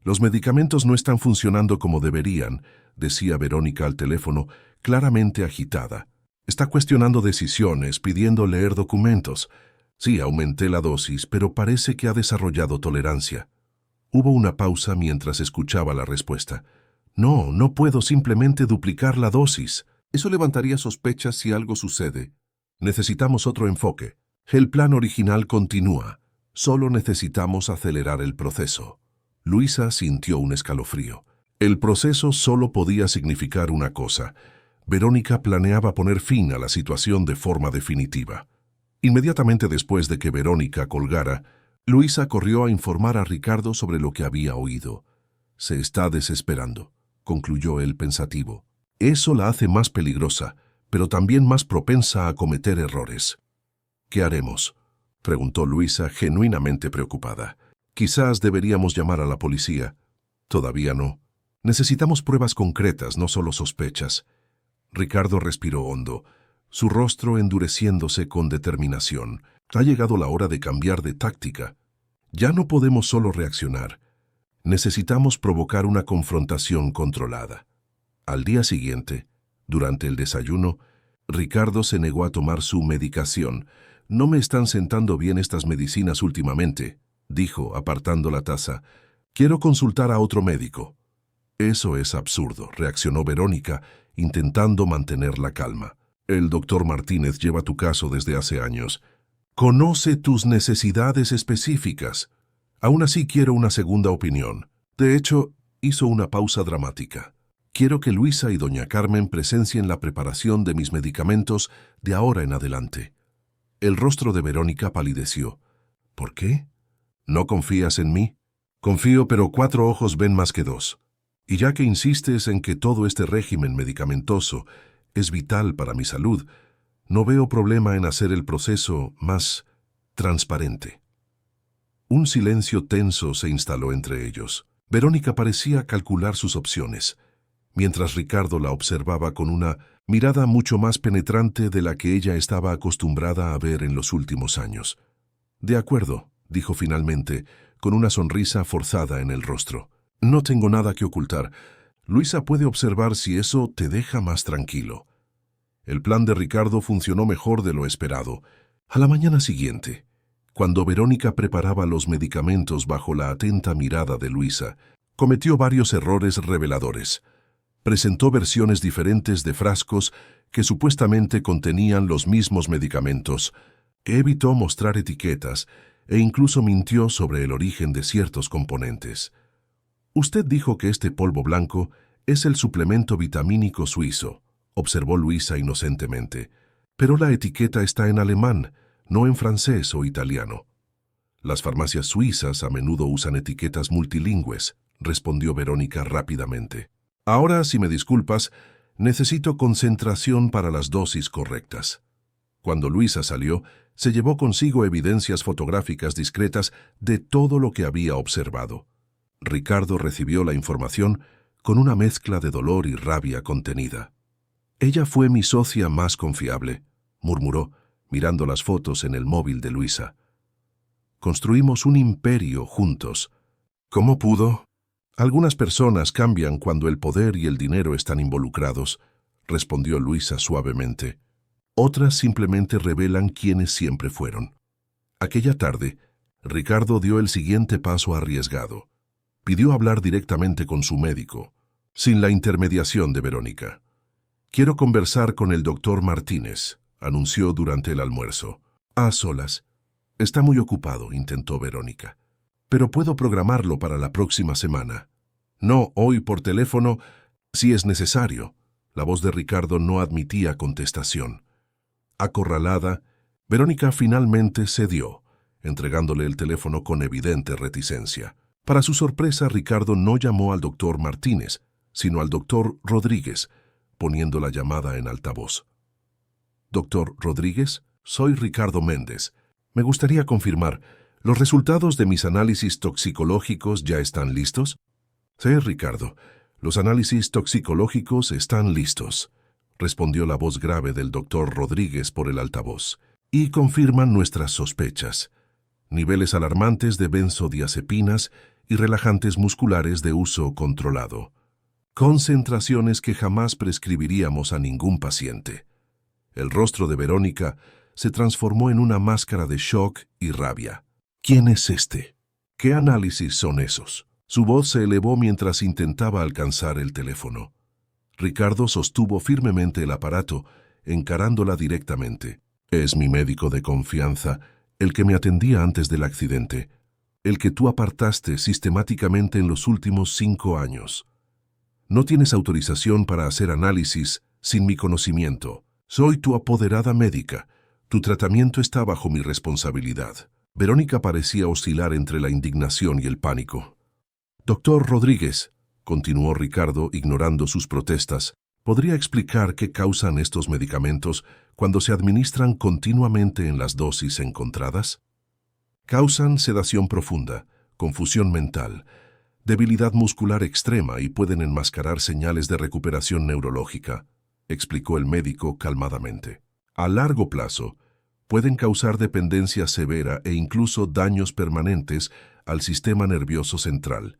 «Los medicamentos no están funcionando como deberían», decía Verónica al teléfono, claramente agitada. «Está cuestionando decisiones, pidiendo leer documentos. Sí, aumenté la dosis, pero parece que ha desarrollado tolerancia». Hubo una pausa mientras escuchaba la respuesta. «No, no puedo simplemente duplicar la dosis. Eso levantaría sospechas si algo sucede. Necesitamos otro enfoque. El plan original continúa. Solo necesitamos acelerar el proceso». Luisa sintió un escalofrío. El proceso solo podía significar una cosa. Verónica planeaba poner fin a la situación de forma definitiva. Inmediatamente después de que Verónica colgara, Luisa corrió a informar a Ricardo sobre lo que había oído. «Se está desesperando», concluyó él pensativo. «Eso la hace más peligrosa, pero también más propensa a cometer errores». «¿Qué haremos?», preguntó Luisa, genuinamente preocupada. «Quizás deberíamos llamar a la policía». «Todavía no. Necesitamos pruebas concretas, no solo sospechas». Ricardo respiró hondo, su rostro endureciéndose con determinación. «Ha llegado la hora de cambiar de táctica. Ya no podemos solo reaccionar. Necesitamos provocar una confrontación controlada». Al día siguiente, durante el desayuno, Ricardo se negó a tomar su medicación. «No me están sentando bien estas medicinas últimamente», dijo, apartando la taza. «Quiero consultar a otro médico». «Eso es absurdo», reaccionó Verónica, intentando mantener la calma. «El doctor Martínez lleva tu caso desde hace años. Conoce tus necesidades específicas. Aún así quiero una segunda opinión». De hecho, hizo una pausa dramática. «Quiero que Luisa y doña Carmen presencien la preparación de mis medicamentos de ahora en adelante». El rostro de Verónica palideció. «¿Por qué? ¿No confías en mí?». «Confío, pero 4 ojos ven más que 2. Y ya que insistes en que todo este régimen medicamentoso es vital para mi salud, no veo problema en hacer el proceso más transparente». Un silencio tenso se instaló entre ellos. Verónica parecía calcular sus opciones, mientras Ricardo la observaba con una mirada mucho más penetrante de la que ella estaba acostumbrada a ver en los últimos años. De acuerdo, dijo finalmente, con una sonrisa forzada en el rostro. No tengo nada que ocultar. Luisa puede observar si eso te deja más tranquilo. El plan de Ricardo funcionó mejor de lo esperado. A la mañana siguiente, cuando Verónica preparaba los medicamentos bajo la atenta mirada de Luisa, cometió varios errores reveladores. Presentó versiones diferentes de frascos que supuestamente contenían los mismos medicamentos. Evitó mostrar etiquetas e incluso mintió sobre el origen de ciertos componentes. Usted dijo que este polvo blanco es el suplemento vitamínico suizo, observó Luisa inocentemente. Pero la etiqueta está en alemán, no en francés o italiano. Las farmacias suizas a menudo usan etiquetas multilingües, respondió Verónica rápidamente. Ahora, si me disculpas, necesito concentración para las dosis correctas. Cuando Luisa salió, se llevó consigo evidencias fotográficas discretas de todo lo que había observado. Ricardo recibió la información con una mezcla de dolor y rabia contenida. Ella fue mi socia más confiable, murmuró, mirando las fotos en el móvil de Luisa. Construimos un imperio juntos. ¿Cómo pudo? Algunas personas cambian cuando el poder y el dinero están involucrados, respondió Luisa suavemente. Otras simplemente revelan quiénes siempre fueron. Aquella tarde, Ricardo dio el siguiente paso arriesgado. Pidió hablar directamente con su médico, sin la intermediación de Verónica. Quiero conversar con el doctor Martínez, anunció durante el almuerzo. A solas. Está muy ocupado, intentó Verónica. Pero puedo programarlo para la próxima semana. No, hoy por teléfono, si es necesario. La voz de Ricardo no admitía contestación. Acorralada, Verónica finalmente cedió, entregándole el teléfono con evidente reticencia. Para su sorpresa, Ricardo no llamó al doctor Martínez, sino al doctor Rodríguez, poniendo la llamada en altavoz. Doctor Rodríguez, soy Ricardo Méndez. Me gustaría confirmar, ¿los resultados de mis análisis toxicológicos ya están listos? Sí, Ricardo, los análisis toxicológicos están listos, respondió la voz grave del doctor Rodríguez por el altavoz, y confirman nuestras sospechas. Niveles alarmantes de benzodiazepinas y relajantes musculares de uso controlado. Concentraciones que jamás prescribiríamos a ningún paciente. El rostro de Verónica se transformó en una máscara de shock y rabia. ¿Quién es este? ¿Qué análisis son esos? Su voz se elevó mientras intentaba alcanzar el teléfono. Ricardo sostuvo firmemente el aparato, encarándola directamente. Es mi médico de confianza, el que me atendía antes del accidente, el que tú apartaste sistemáticamente en los últimos 5 años. No tienes autorización para hacer análisis sin mi conocimiento. Soy tu apoderada médica. Tu tratamiento está bajo mi responsabilidad. Verónica parecía oscilar entre la indignación y el pánico. Doctor Rodríguez, continuó Ricardo ignorando sus protestas, ¿podría explicar qué causan estos medicamentos cuando se administran continuamente en las dosis encontradas? Causan sedación profunda, confusión mental, debilidad muscular extrema y pueden enmascarar señales de recuperación neurológica, explicó el médico calmadamente. A largo plazo, pueden causar dependencia severa e incluso daños permanentes al sistema nervioso central.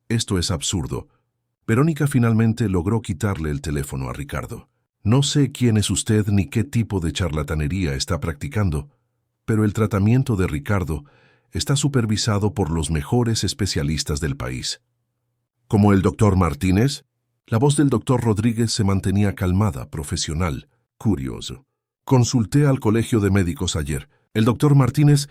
Esto es absurdo. Verónica finalmente logró quitarle el teléfono a Ricardo. No sé quién es usted ni qué tipo de charlatanería está practicando, pero el tratamiento de Ricardo está supervisado por los mejores especialistas del país. ¿Como el doctor Martínez? La voz del doctor Rodríguez se mantenía calmada, profesional, curioso. Consulté al colegio de médicos ayer. El doctor Martínez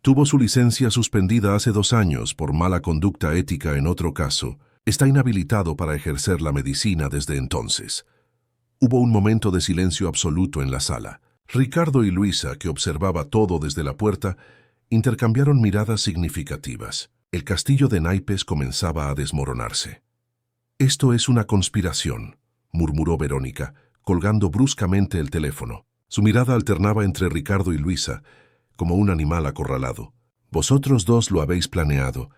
tuvo su licencia suspendida hace 2 años por mala conducta ética en otro caso. Está inhabilitado para ejercer la medicina desde entonces. Hubo un momento de silencio absoluto en la sala. Ricardo y Luisa, que observaba todo desde la puerta, intercambiaron miradas significativas. El castillo de naipes comenzaba a desmoronarse. «Esto es una conspiración», murmuró Verónica, colgando bruscamente el teléfono. Su mirada alternaba entre Ricardo y Luisa, como un animal acorralado. «Vosotros dos lo habéis planeado.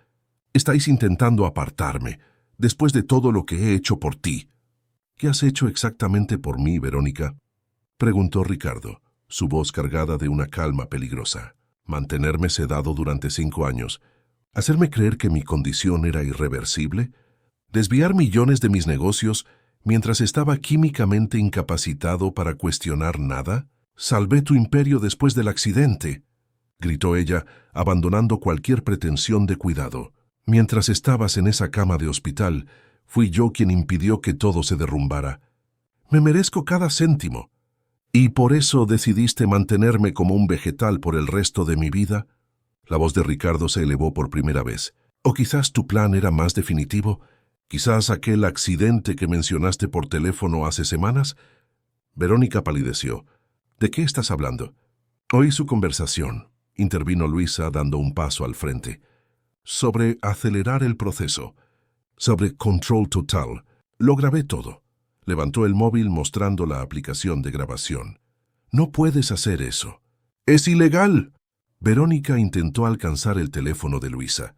Estáis intentando apartarme, después de todo lo que he hecho por ti». «¿Qué has hecho exactamente por mí, Verónica?», preguntó Ricardo, su voz cargada de una calma peligrosa. mantenerme sedado durante 5 años, hacerme creer que mi condición era irreversible, desviar millones de mis negocios mientras estaba químicamente incapacitado para cuestionar nada. «Salvé tu imperio después del accidente», gritó ella, abandonando cualquier pretensión de cuidado. «Mientras estabas en esa cama de hospital, fui yo quien impidió que todo se derrumbara. Me merezco cada céntimo. ¿Y por eso decidiste mantenerme como un vegetal por el resto de mi vida?» La voz de Ricardo se elevó por primera vez. «¿O quizás tu plan era más definitivo? ¿Quizás aquel accidente que mencionaste por teléfono hace semanas?» Verónica palideció. «¿De qué estás hablando?» «Oí su conversación», intervino Luisa dando un paso al frente. «Sobre acelerar el proceso. Sobre control total. Lo grabé todo». Levantó el móvil mostrando la aplicación de grabación. «No puedes hacer eso. ¡Es ilegal!» Verónica intentó alcanzar el teléfono de Luisa.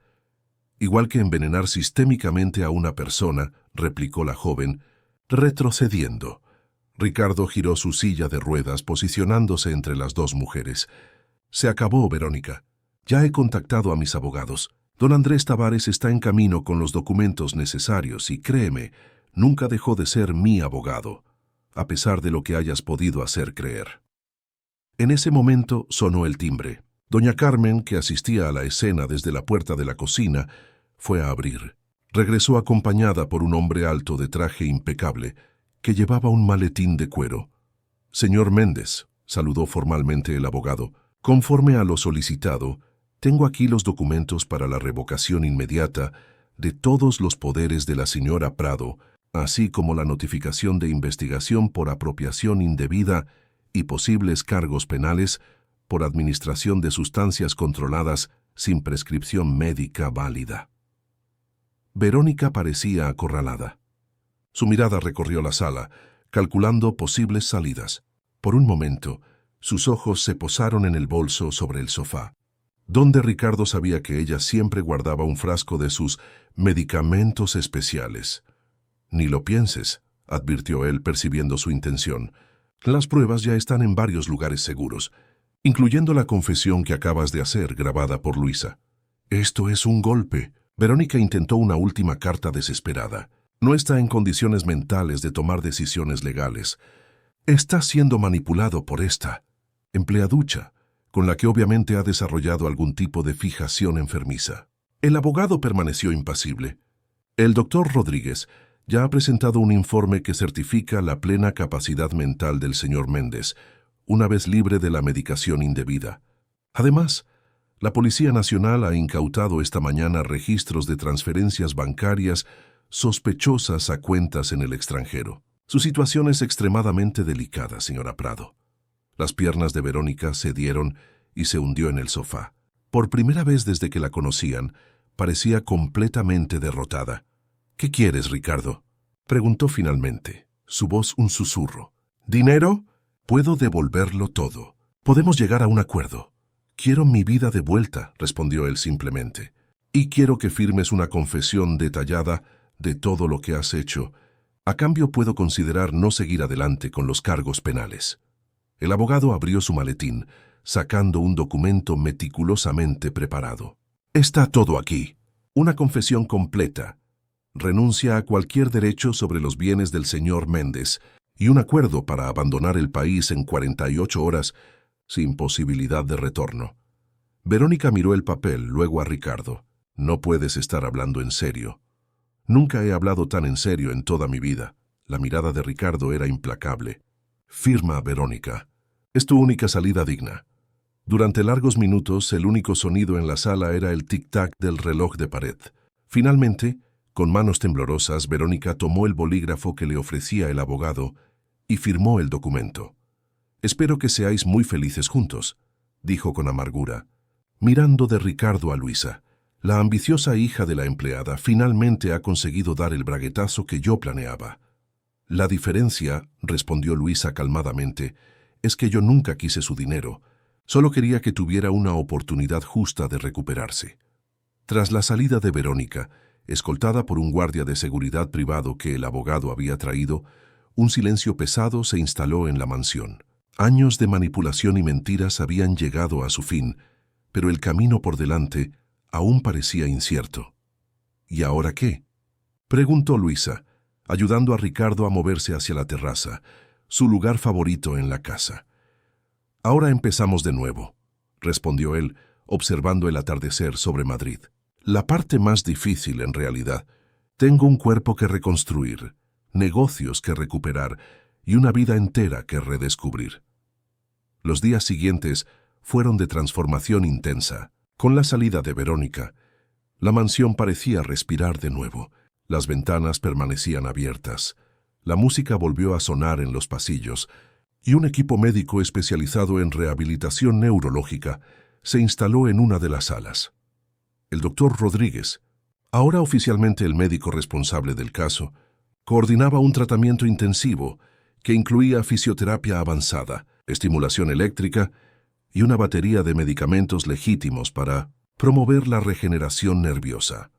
«Igual que envenenar sistémicamente a una persona», replicó la joven, retrocediendo. Ricardo giró su silla de ruedas posicionándose entre las dos mujeres. «Se acabó, Verónica. Ya he contactado a mis abogados. Don Andrés Tavares está en camino con los documentos necesarios y créeme, nunca dejó de ser mi abogado, a pesar de lo que hayas podido hacer creer». En ese momento sonó el timbre. Doña Carmen, que asistía a la escena desde la puerta de la cocina, fue a abrir. Regresó acompañada por un hombre alto de traje impecable, que llevaba un maletín de cuero. «Señor Méndez», saludó formalmente el abogado, «conforme a lo solicitado, tengo aquí los documentos para la revocación inmediata de todos los poderes de la señora Prado, así como la notificación de investigación por apropiación indebida y posibles cargos penales por administración de sustancias controladas sin prescripción médica válida». Verónica parecía acorralada. Su mirada recorrió la sala, calculando posibles salidas. Por un momento, sus ojos se posaron en el bolso sobre el sofá, donde Ricardo sabía que ella siempre guardaba un frasco de sus medicamentos especiales. «Ni lo pienses», advirtió él percibiendo su intención. «Las pruebas ya están en varios lugares seguros, incluyendo la confesión que acabas de hacer grabada por Luisa». «Esto es un golpe». Verónica intentó una última carta desesperada. «No está en condiciones mentales de tomar decisiones legales. Está siendo manipulado por esta empleaducha, con la que obviamente ha desarrollado algún tipo de fijación enfermiza». El abogado permaneció impasible. «El doctor Rodríguez ya ha presentado un informe que certifica la plena capacidad mental del señor Méndez, una vez libre de la medicación indebida. Además, la Policía Nacional ha incautado esta mañana registros de transferencias bancarias sospechosas a cuentas en el extranjero. Su situación es extremadamente delicada, señora Prado». Las piernas de Verónica cedieron y se hundió en el sofá. Por primera vez desde que la conocían, parecía completamente derrotada. «¿Qué quieres, Ricardo?», preguntó finalmente, su voz un susurro. «¿Dinero? Puedo devolverlo todo. Podemos llegar a un acuerdo». «Quiero mi vida de vuelta», respondió él simplemente. «Y quiero que firmes una confesión detallada de todo lo que has hecho. A cambio puedo considerar no seguir adelante con los cargos penales». El abogado abrió su maletín, sacando un documento meticulosamente preparado. «Está todo aquí. Una confesión completa. Renuncia a cualquier derecho sobre los bienes del señor Méndez y un acuerdo para abandonar el país en 48 horas sin posibilidad de retorno». Verónica miró el papel, luego a Ricardo. «No puedes estar hablando en serio». «Nunca he hablado tan en serio en toda mi vida». La mirada de Ricardo era implacable. «Firma, Verónica. Es tu única salida digna». Durante largos minutos, el único sonido en la sala era el tic-tac del reloj de pared. Finalmente, con manos temblorosas, Verónica tomó el bolígrafo que le ofrecía el abogado y firmó el documento. «Espero que seáis muy felices juntos», dijo con amargura, mirando de Ricardo a Luisa. «La ambiciosa hija de la empleada finalmente ha conseguido dar el braguetazo que yo planeaba». «La diferencia», respondió Luisa calmadamente, «es que yo nunca quise su dinero. Solo quería que tuviera una oportunidad justa de recuperarse». Tras la salida de Verónica, escoltada por un guardia de seguridad privado que el abogado había traído, un silencio pesado se instaló en la mansión. Años de manipulación y mentiras habían llegado a su fin, pero el camino por delante aún parecía incierto. ¿Y ahora qué?, preguntó Luisa, ayudando a Ricardo a moverse hacia la terraza, su lugar favorito en la casa. «Ahora empezamos de nuevo», respondió él, observando el atardecer sobre Madrid. «La parte más difícil, en realidad. Tengo un cuerpo que reconstruir, negocios que recuperar y una vida entera que redescubrir». Los días siguientes fueron de transformación intensa. Con la salida de Verónica, la mansión parecía respirar de nuevo. Las ventanas permanecían abiertas, la música volvió a sonar en los pasillos y un equipo médico especializado en rehabilitación neurológica se instaló en una de las salas. El doctor Rodríguez, ahora oficialmente el médico responsable del caso, coordinaba un tratamiento intensivo que incluía fisioterapia avanzada, estimulación eléctrica y una batería de medicamentos legítimos para promover la regeneración nerviosa.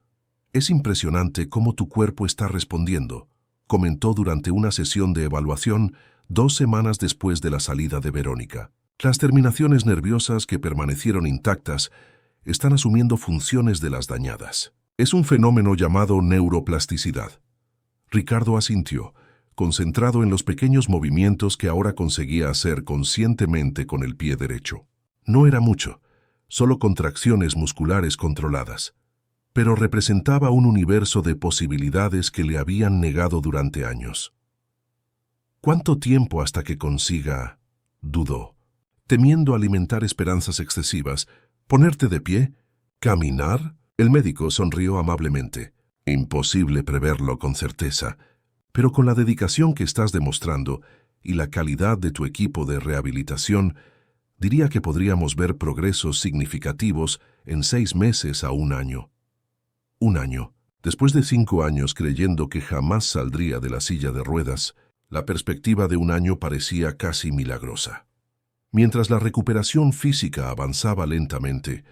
«Es impresionante cómo tu cuerpo está respondiendo», comentó durante una sesión de evaluación 2 semanas después de la salida de Verónica. «Las terminaciones nerviosas que permanecieron intactas están asumiendo funciones de las dañadas. Es un fenómeno llamado neuroplasticidad». Ricardo asintió, concentrado en los pequeños movimientos que ahora conseguía hacer conscientemente con el pie derecho. No era mucho, solo contracciones musculares controladas, pero representaba un universo de posibilidades que le habían negado durante años. «¿Cuánto tiempo hasta que consiga?», dudó, temiendo alimentar esperanzas excesivas. «¿Ponerte de pie? ¿Caminar?». El médico sonrió amablemente. «Imposible preverlo con certeza, pero con la dedicación que estás demostrando y la calidad de tu equipo de rehabilitación, diría que podríamos ver progresos significativos en 6 meses a 1 año». Un año. Después de 5 años creyendo que jamás saldría de la silla de ruedas, la perspectiva de 1 año parecía casi milagrosa. Mientras la recuperación física avanzaba lentamente,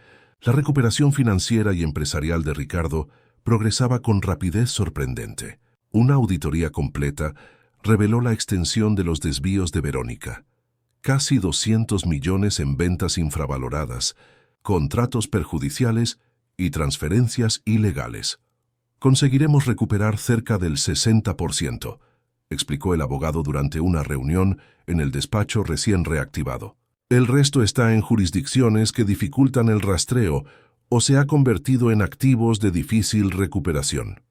la recuperación financiera y empresarial de Ricardo progresaba con rapidez sorprendente. Una auditoría completa reveló la extensión de los desvíos de Verónica. Casi 200 millones en ventas infravaloradas, contratos perjudiciales y transferencias ilegales. «Conseguiremos recuperar cerca del 60%, explicó el abogado durante una reunión en el despacho recién reactivado. «El resto está en jurisdicciones que dificultan el rastreo o se ha convertido en activos de difícil recuperación».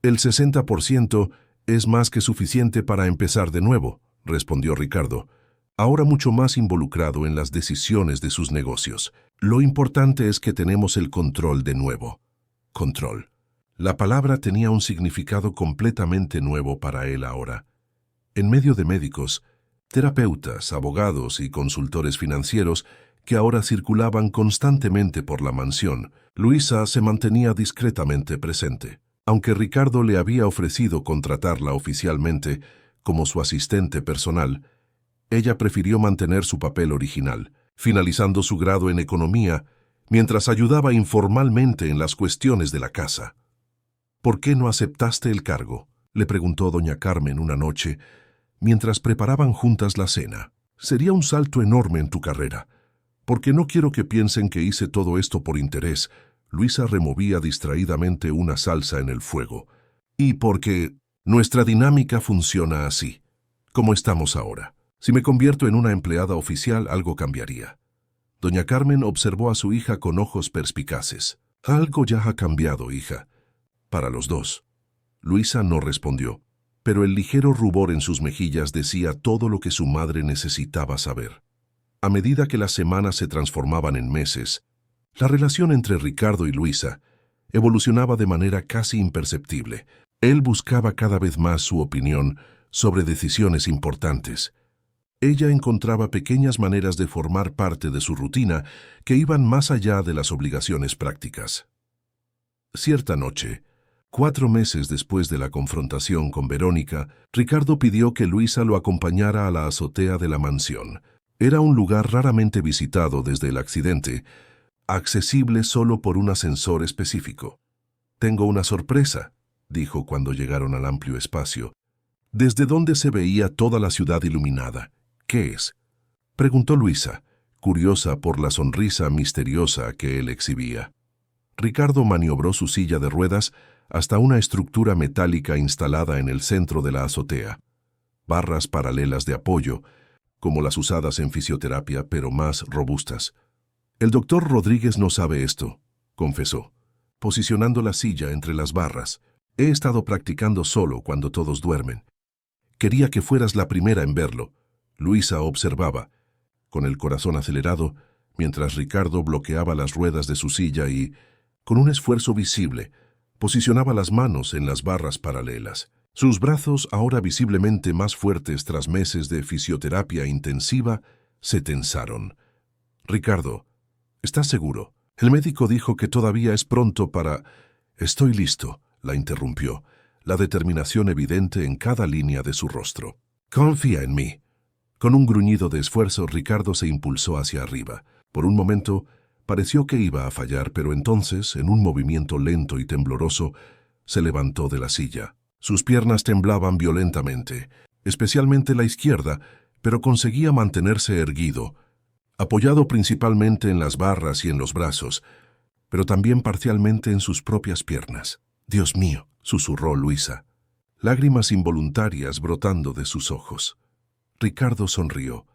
«El 60% es más que suficiente para empezar de nuevo», respondió Ricardo, ahora mucho más involucrado en las decisiones de sus negocios. «Lo importante es que tenemos el control de nuevo». Control. La palabra tenía un significado completamente nuevo para él ahora. En medio de médicos, terapeutas, abogados y consultores financieros que ahora circulaban constantemente por la mansión, Luisa se mantenía discretamente presente. Aunque Ricardo le había ofrecido contratarla oficialmente como su asistente personal, ella prefirió mantener su papel original, finalizando su grado en economía, mientras ayudaba informalmente en las cuestiones de la casa. «¿Por qué no aceptaste el cargo?», le preguntó doña Carmen una noche, mientras preparaban juntas la cena. «Sería un salto enorme en tu carrera. Porque no quiero que piensen que hice todo esto por interés». Luisa removía distraídamente una salsa en el fuego. «Y porque nuestra dinámica funciona así, como estamos ahora. Si me convierto en una empleada oficial, algo cambiaría». Doña Carmen observó a su hija con ojos perspicaces. «Algo ya ha cambiado, hija. Para los dos». Luisa no respondió, pero el ligero rubor en sus mejillas decía todo lo que su madre necesitaba saber. A medida que las semanas se transformaban en meses, la relación entre Ricardo y Luisa evolucionaba de manera casi imperceptible. Él buscaba cada vez más su opinión sobre decisiones importantes. Ella encontraba pequeñas maneras de formar parte de su rutina que iban más allá de las obligaciones prácticas. Cierta noche, 4 meses después de la confrontación con Verónica, Ricardo pidió que Luisa lo acompañara a la azotea de la mansión. Era un lugar raramente visitado desde el accidente, accesible solo por un ascensor específico. «Tengo una sorpresa», dijo cuando llegaron al amplio espacio, desde donde se veía toda la ciudad iluminada. «¿Qué es?», preguntó Luisa, curiosa por la sonrisa misteriosa que él exhibía. Ricardo maniobró su silla de ruedas hasta una estructura metálica instalada en el centro de la azotea. Barras paralelas de apoyo, como las usadas en fisioterapia, pero más robustas. «El doctor Rodríguez no sabe esto», confesó, posicionando la silla entre las barras. «He estado practicando solo cuando todos duermen. Quería que fueras la primera en verlo». Luisa observaba, con el corazón acelerado, mientras Ricardo bloqueaba las ruedas de su silla y, con un esfuerzo visible, posicionaba las manos en las barras paralelas. Sus brazos, ahora visiblemente más fuertes tras meses de fisioterapia intensiva, se tensaron. «Ricardo, ¿estás seguro? El médico dijo que todavía es pronto para...» «Estoy listo», la interrumpió, la determinación evidente en cada línea de su rostro. «Confía en mí». Con un gruñido de esfuerzo, Ricardo se impulsó hacia arriba. Por un momento, pareció que iba a fallar, pero entonces, en un movimiento lento y tembloroso, se levantó de la silla. Sus piernas temblaban violentamente, especialmente la izquierda, pero conseguía mantenerse erguido, apoyado principalmente en las barras y en los brazos, pero también parcialmente en sus propias piernas. «Dios mío», susurró Luisa, lágrimas involuntarias brotando de sus ojos. Ricardo sonrió,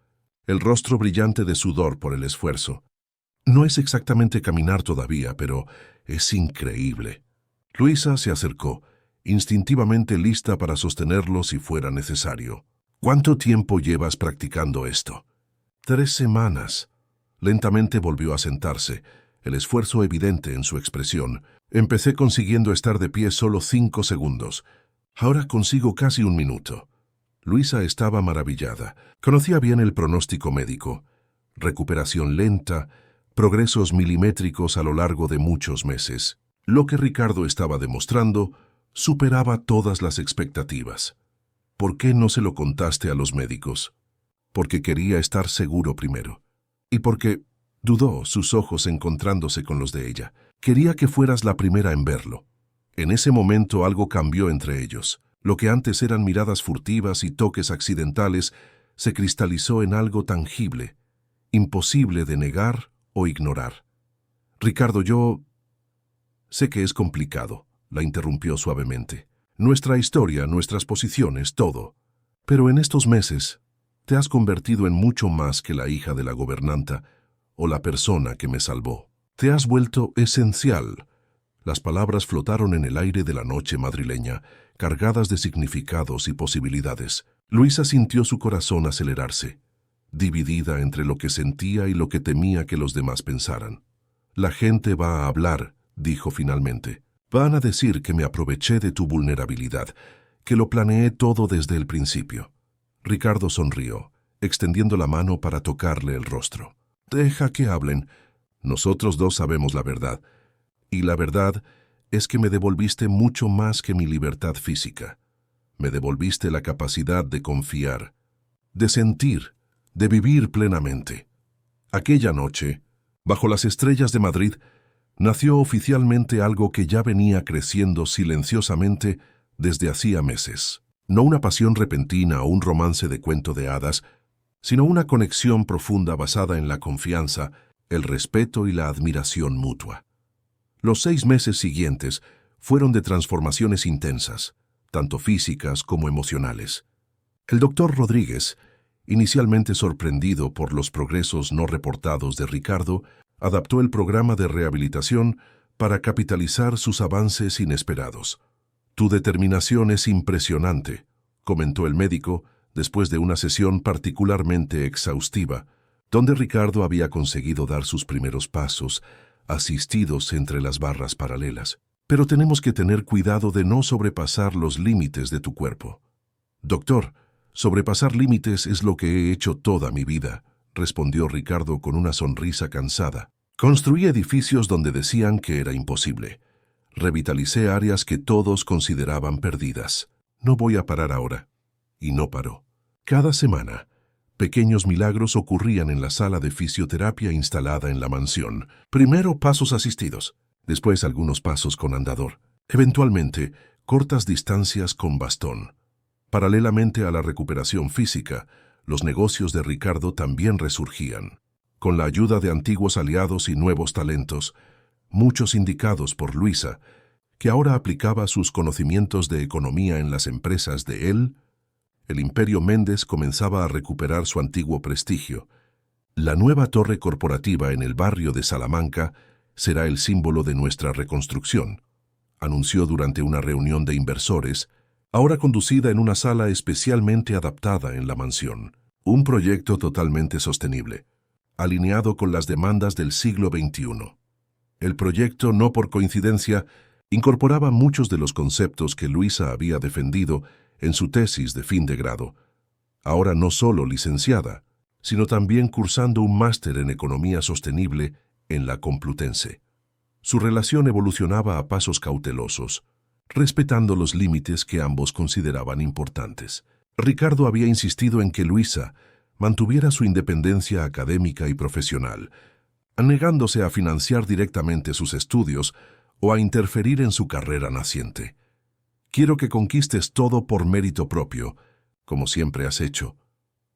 el rostro brillante de sudor por el esfuerzo. «No es exactamente caminar todavía, pero es increíble». Luisa se acercó, instintivamente lista para sostenerlo si fuera necesario. «¿Cuánto tiempo llevas practicando esto?» 3 semanas. Lentamente volvió a sentarse, el esfuerzo evidente en su expresión. «Empecé consiguiendo estar de pie solo 5 segundos. Ahora consigo casi 1 minuto». Luisa estaba maravillada. Conocía bien el pronóstico médico. Recuperación lenta, progresos milimétricos a lo largo de muchos meses. Lo que Ricardo estaba demostrando superaba todas las expectativas. «¿Por qué no se lo contaste a los médicos?» «Porque quería estar seguro primero. Y porque...» dudó, sus ojos encontrándose con los de ella. «Quería que fueras la primera en verlo». En ese momento algo cambió entre ellos. Lo que antes eran miradas furtivas y toques accidentales se cristalizó en algo tangible, imposible de negar o ignorar. «Ricardo, yo...» «Sé que es complicado», la interrumpió suavemente. «Nuestra historia, nuestras posiciones, todo. Pero en estos meses te has convertido en mucho más que la hija de la gobernanta o la persona que me salvó. Te has vuelto esencial». Las palabras flotaron en el aire de la noche madrileña, cargadas de significados y posibilidades. Luisa sintió su corazón acelerarse, dividida entre lo que sentía y lo que temía que los demás pensaran. «La gente va a hablar», dijo finalmente. «Van a decir que me aproveché de tu vulnerabilidad, que lo planeé todo desde el principio». Ricardo sonrió, extendiendo la mano para tocarle el rostro. «Deja que hablen. Nosotros dos sabemos la verdad. Y la verdad es que me devolviste mucho más que mi libertad física. Me devolviste la capacidad de confiar, de sentir, de vivir plenamente». Aquella noche, bajo las estrellas de Madrid, nació oficialmente algo que ya venía creciendo silenciosamente desde hacía meses. No una pasión repentina o un romance de cuento de hadas, sino una conexión profunda basada en la confianza, el respeto y la admiración mutua. Los 6 meses siguientes fueron de transformaciones intensas, tanto físicas como emocionales. El doctor Rodríguez, inicialmente sorprendido por los progresos no reportados de Ricardo, adaptó el programa de rehabilitación para capitalizar sus avances inesperados. «Tu determinación es impresionante», comentó el médico después de una sesión particularmente exhaustiva, donde Ricardo había conseguido dar sus primeros pasos, asistidos entre las barras paralelas. «Pero tenemos que tener cuidado de no sobrepasar los límites de tu cuerpo». «Doctor, sobrepasar límites es lo que he hecho toda mi vida», respondió Ricardo con una sonrisa cansada. «Construí edificios donde decían que era imposible. Revitalicé áreas que todos consideraban perdidas. No voy a parar ahora». Y no paró. Cada semana, pequeños milagros ocurrían en la sala de fisioterapia instalada en la mansión. Primero pasos asistidos, después algunos pasos con andador, eventualmente cortas distancias con bastón. Paralelamente a la recuperación física, los negocios de Ricardo también resurgían. con la ayuda de antiguos aliados y nuevos talentos, muchos indicados por Luisa, que ahora aplicaba sus conocimientos de economía en las empresas de él, el Imperio Méndez comenzaba a recuperar su antiguo prestigio. La nueva torre corporativa en el barrio de Salamanca será el símbolo de nuestra reconstrucción, anunció durante una reunión de inversores, ahora conducida en una sala especialmente adaptada en la mansión. Un proyecto totalmente sostenible, alineado con las demandas del siglo XXI. El proyecto, no por coincidencia, incorporaba muchos de los conceptos que Luisa había defendido en su tesis de fin de grado, ahora no solo licenciada, sino también cursando un máster en Economía Sostenible en la Complutense. Su relación evolucionaba a pasos cautelosos, respetando los límites que ambos consideraban importantes. Ricardo había insistido en que Luisa mantuviera su independencia académica y profesional, negándose a financiar directamente sus estudios o a interferir en su carrera naciente. «Quiero que conquistes todo por mérito propio, como siempre has hecho»,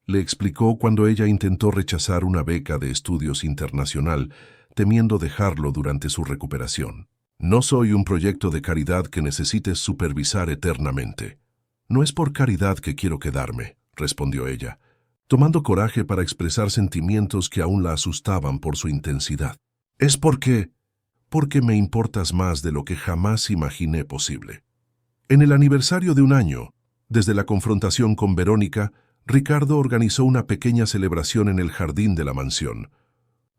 le explicó cuando ella intentó rechazar una beca de estudios internacional, temiendo dejarlo durante su recuperación. «No soy un proyecto de caridad que necesites supervisar eternamente. No es por caridad que quiero quedarme», respondió ella, tomando coraje para expresar sentimientos que aún la asustaban por su intensidad. «Es porque me importas más de lo que jamás imaginé posible». En el aniversario de un año, desde la confrontación con Verónica, Ricardo organizó una pequeña celebración en el jardín de la mansión.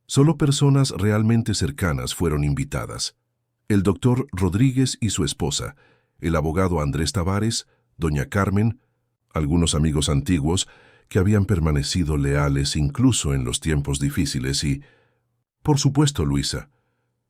Solo personas realmente cercanas fueron invitadas: el doctor Rodríguez y su esposa, el abogado Andrés Tavares, doña Carmen, algunos amigos antiguos que habían permanecido leales incluso en los tiempos difíciles y, por supuesto, Luisa.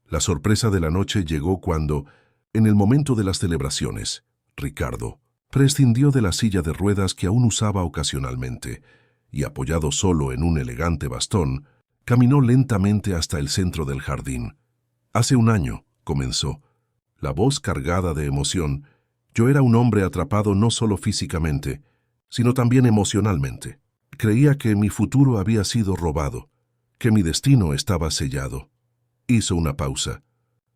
La sorpresa de la noche llegó cuando, en el momento de las celebraciones, Ricardo prescindió de la silla de ruedas que aún usaba ocasionalmente y, apoyado solo en un elegante bastón, caminó lentamente hasta el centro del jardín. «Hace un año», comenzó, la voz cargada de emoción, «yo era un hombre atrapado no solo físicamente, sino también emocionalmente. Creía que mi futuro había sido robado, que mi destino estaba sellado». Hizo una pausa,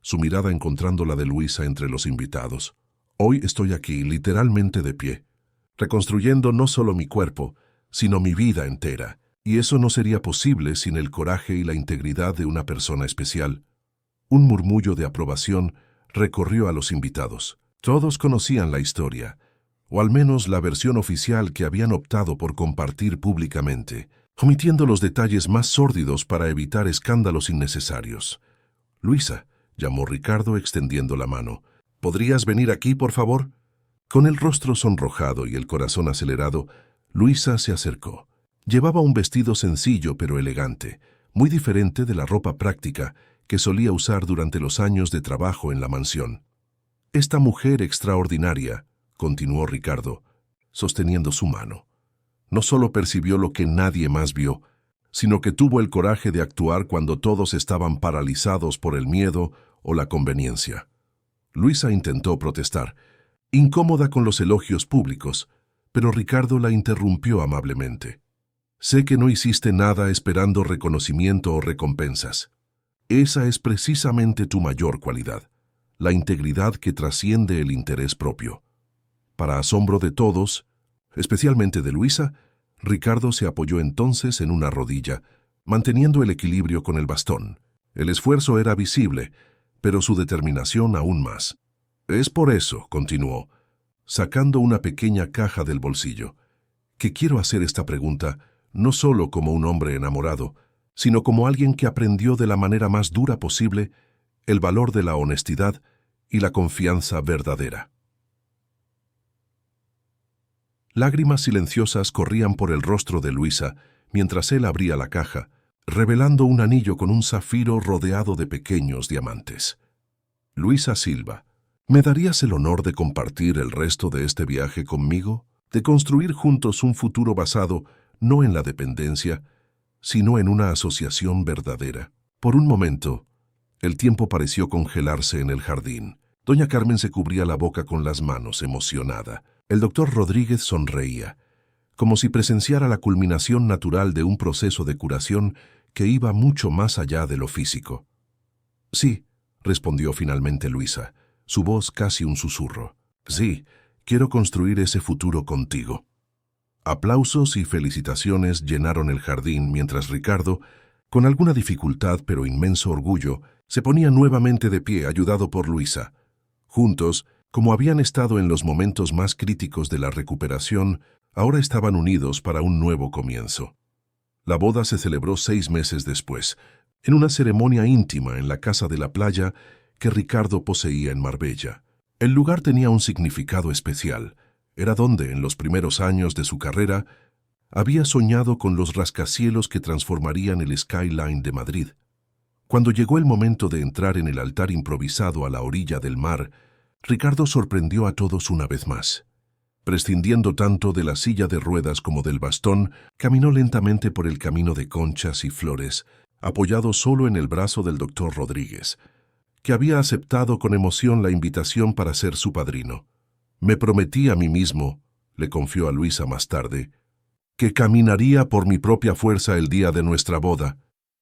su mirada encontrando la de Luisa entre los invitados. «Hoy estoy aquí, literalmente de pie, reconstruyendo no solo mi cuerpo, sino mi vida entera, y eso no sería posible sin el coraje y la integridad de una persona especial». Un murmullo de aprobación recorrió a los invitados. Todos conocían la historia, o al menos la versión oficial que habían optado por compartir públicamente, omitiendo los detalles más sórdidos para evitar escándalos innecesarios. «Luisa», llamó Ricardo extendiendo la mano, «¿podrías venir aquí, por favor?». Con el rostro sonrojado y el corazón acelerado, Luisa se acercó. Llevaba un vestido sencillo pero elegante, muy diferente de la ropa práctica que solía usar durante los años de trabajo en la mansión. «Esta mujer extraordinaria», continuó Ricardo, sosteniendo su mano, «no solo percibió lo que nadie más vio, sino que tuvo el coraje de actuar cuando todos estaban paralizados por el miedo o la conveniencia». Luisa intentó protestar, incómoda con los elogios públicos, pero Ricardo la interrumpió amablemente. «Sé que no hiciste nada esperando reconocimiento o recompensas. Esa es precisamente tu mayor cualidad, la integridad que trasciende el interés propio». Para asombro de todos, especialmente de Luisa, Ricardo se apoyó entonces en una rodilla, manteniendo el equilibrio con el bastón. El esfuerzo era visible, pero su determinación aún más. «Es por eso», continuó, sacando una pequeña caja del bolsillo, «que quiero hacer esta pregunta no solo como un hombre enamorado, sino como alguien que aprendió de la manera más dura posible el valor de la honestidad y la confianza verdadera». Lágrimas silenciosas corrían por el rostro de Luisa mientras él abría la caja, revelando un anillo con un zafiro rodeado de pequeños diamantes. «Luisa Silva, ¿me darías el honor de compartir el resto de este viaje conmigo? De construir juntos un futuro basado no en la dependencia, sino en una asociación verdadera». Por un momento, el tiempo pareció congelarse en el jardín. Doña Carmen se cubría la boca con las manos, emocionada. El doctor Rodríguez sonreía, como si presenciara la culminación natural de un proceso de curación que iba mucho más allá de lo físico. Sí, respondió finalmente Luisa, su voz casi un susurro. Sí, quiero construir ese futuro contigo. Aplausos y felicitaciones llenaron el jardín mientras Ricardo, con alguna dificultad pero inmenso orgullo, se ponía nuevamente de pie ayudado por Luisa. Juntos, como habían estado en los momentos más críticos de la recuperación, ahora estaban unidos para un nuevo comienzo. La boda se celebró 6 meses después, en una ceremonia íntima en la casa de la playa que Ricardo poseía en Marbella. El lugar tenía un significado especial. Era donde, en los primeros años de su carrera, había soñado con los rascacielos que transformarían el skyline de Madrid. Cuando llegó el momento de entrar en el altar improvisado a la orilla del mar, Ricardo sorprendió a todos una vez más. Prescindiendo tanto de la silla de ruedas como del bastón, caminó lentamente por el camino de conchas y flores, apoyado solo en el brazo del doctor Rodríguez, que había aceptado con emoción la invitación para ser su padrino. Me prometí a mí mismo, le confió a Luisa más tarde, que caminaría por mi propia fuerza el día de nuestra boda,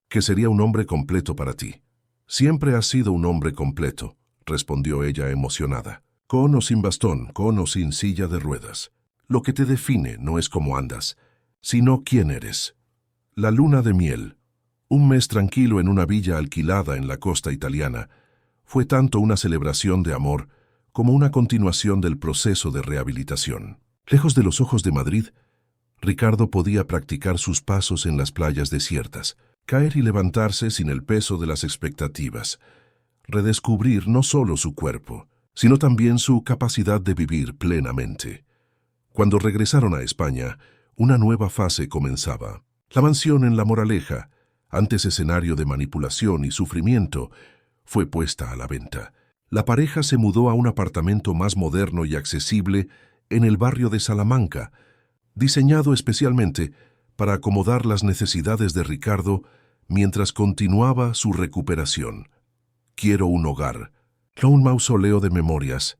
que sería un hombre completo para ti. Siempre has sido un hombre completo, respondió ella emocionada. Con o sin bastón, con o sin silla de ruedas. Lo que te define no es cómo andas, sino quién eres. La luna de miel, un mes tranquilo en una villa alquilada en la costa italiana, fue tanto una celebración de amor como una continuación del proceso de rehabilitación. Lejos de los ojos de Madrid, Ricardo podía practicar sus pasos en las playas desiertas, caer y levantarse sin el peso de las expectativas, redescubrir no solo su cuerpo, sino también su capacidad de vivir plenamente. Cuando regresaron a España, una nueva fase comenzaba. La mansión en La Moraleja, antes escenario de manipulación y sufrimiento, fue puesta a la venta. La pareja se mudó a un apartamento más moderno y accesible en el barrio de Salamanca, diseñado especialmente para acomodar las necesidades de Ricardo mientras continuaba su recuperación. Quiero un hogar, no un mausoleo de memorias,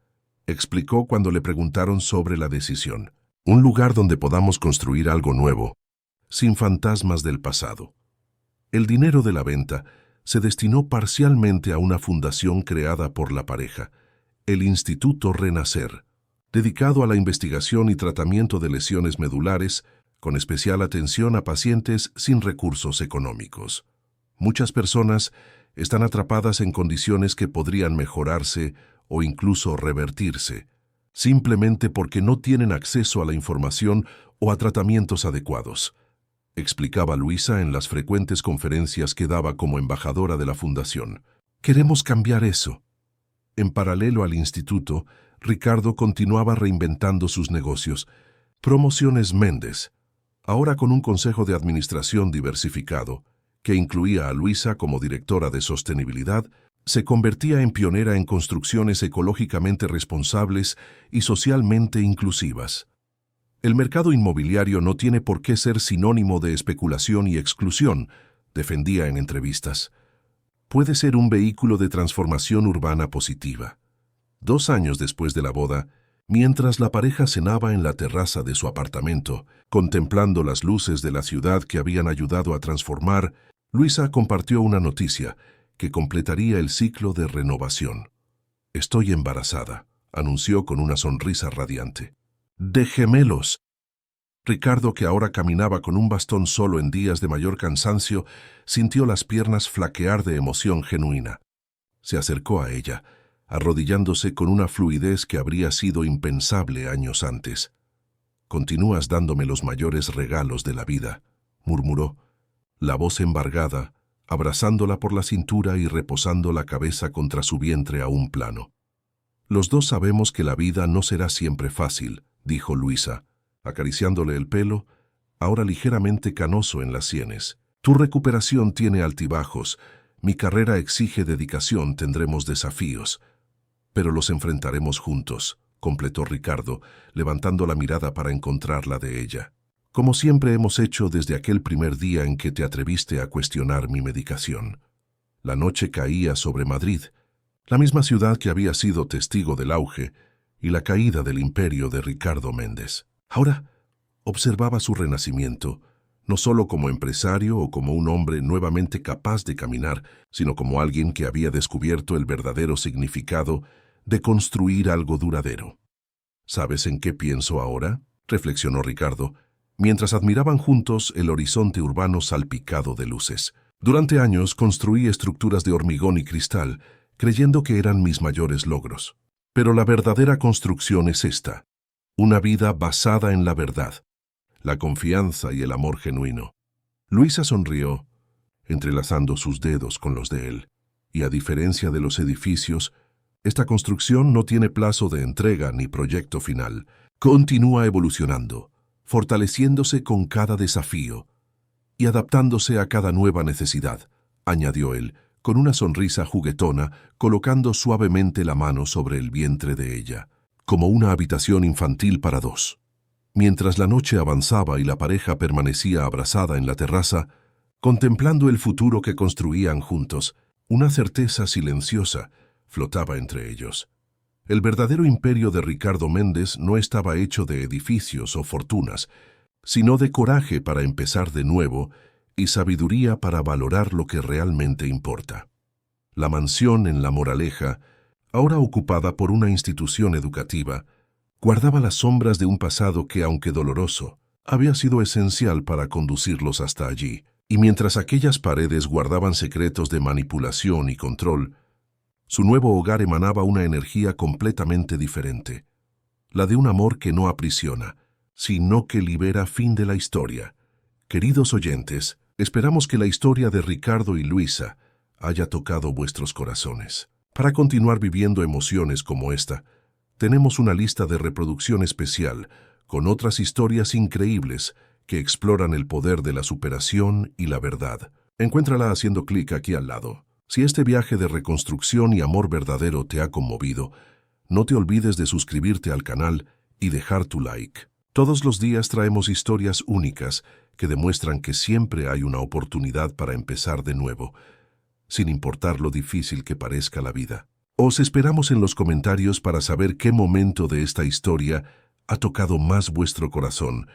explicó cuando le preguntaron sobre la decisión. Un lugar donde podamos construir algo nuevo, sin fantasmas del pasado. El dinero de la venta se destinó parcialmente a una fundación creada por la pareja, el Instituto Renacer, dedicado a la investigación y tratamiento de lesiones medulares, con especial atención a pacientes sin recursos económicos. Muchas personas están atrapadas en condiciones que podrían mejorarse o incluso revertirse, simplemente porque no tienen acceso a la información o a tratamientos adecuados, explicaba Luisa en las frecuentes conferencias que daba como embajadora de la fundación. Queremos cambiar eso. En paralelo al instituto, Ricardo continuaba reinventando sus negocios. Promociones Méndez, ahora con un consejo de administración diversificado, que incluía a Luisa como directora de sostenibilidad, se convertía en pionera en construcciones ecológicamente responsables y socialmente inclusivas. El mercado inmobiliario no tiene por qué ser sinónimo de especulación y exclusión, defendía en entrevistas. Puede ser un vehículo de transformación urbana positiva. 2 años después de la boda, mientras la pareja cenaba en la terraza de su apartamento, contemplando las luces de la ciudad que habían ayudado a transformar, Luisa compartió una noticia que completaría el ciclo de renovación. Estoy embarazada, anunció con una sonrisa radiante. ¡De gemelos! Ricardo, que ahora caminaba con un bastón solo en días de mayor cansancio, sintió las piernas flaquear de emoción genuina. Se acercó a ella, arrodillándose con una fluidez que habría sido impensable años antes. «Continúas dándome los mayores regalos de la vida», murmuró, la voz embargada, abrazándola por la cintura y reposando la cabeza contra su vientre aún plano. «Los dos sabemos que la vida no será siempre fácil», dijo Luisa, acariciándole el pelo, ahora ligeramente canoso en las sienes. «Tu recuperación tiene altibajos, mi carrera exige dedicación, tendremos desafíos. Pero los enfrentaremos juntos», completó Ricardo, levantando la mirada para encontrar la de ella. «Como siempre hemos hecho desde aquel primer día en que te atreviste a cuestionar mi medicación». La noche caía sobre Madrid, la misma ciudad que había sido testigo del auge y la caída del imperio de Ricardo Méndez. Ahora observaba su renacimiento, no solo como empresario o como un hombre nuevamente capaz de caminar, sino como alguien que había descubierto el verdadero significado de construir algo duradero. ¿Sabes en qué pienso ahora?, reflexionó Ricardo, mientras admiraban juntos el horizonte urbano salpicado de luces. Durante años construí estructuras de hormigón y cristal, creyendo que eran mis mayores logros. Pero la verdadera construcción es esta: una vida basada en la verdad, la confianza y el amor genuino. Luisa sonrió, entrelazando sus dedos con los de él, y a diferencia de los edificios, esta construcción no tiene plazo de entrega ni proyecto final. Continúa evolucionando, fortaleciéndose con cada desafío y adaptándose a cada nueva necesidad, añadió él, con una sonrisa juguetona, colocando suavemente la mano sobre el vientre de ella, como una habitación infantil para dos. Mientras la noche avanzaba y la pareja permanecía abrazada en la terraza, contemplando el futuro que construían juntos, una certeza silenciosa flotaba entre ellos. El verdadero imperio de Ricardo Méndez no estaba hecho de edificios o fortunas, sino de coraje para empezar de nuevo y sabiduría para valorar lo que realmente importa. La mansión en La Moraleja, ahora ocupada por una institución educativa, guardaba las sombras de un pasado que, aunque doloroso, había sido esencial para conducirlos hasta allí. Y mientras aquellas paredes guardaban secretos de manipulación y control, su nuevo hogar emanaba una energía completamente diferente, la de un amor que no aprisiona, sino que libera. Fin de la historia. Queridos oyentes, esperamos que la historia de Ricardo y Luisa haya tocado vuestros corazones. Para continuar viviendo emociones como esta, tenemos una lista de reproducción especial con otras historias increíbles que exploran el poder de la superación y la verdad. Encuéntrala haciendo clic aquí al lado. Si este viaje de reconstrucción y amor verdadero te ha conmovido, no te olvides de suscribirte al canal y dejar tu like. Todos los días traemos historias únicas que demuestran que siempre hay una oportunidad para empezar de nuevo, sin importar lo difícil que parezca la vida. Os esperamos en los comentarios para saber qué momento de esta historia ha tocado más vuestro corazón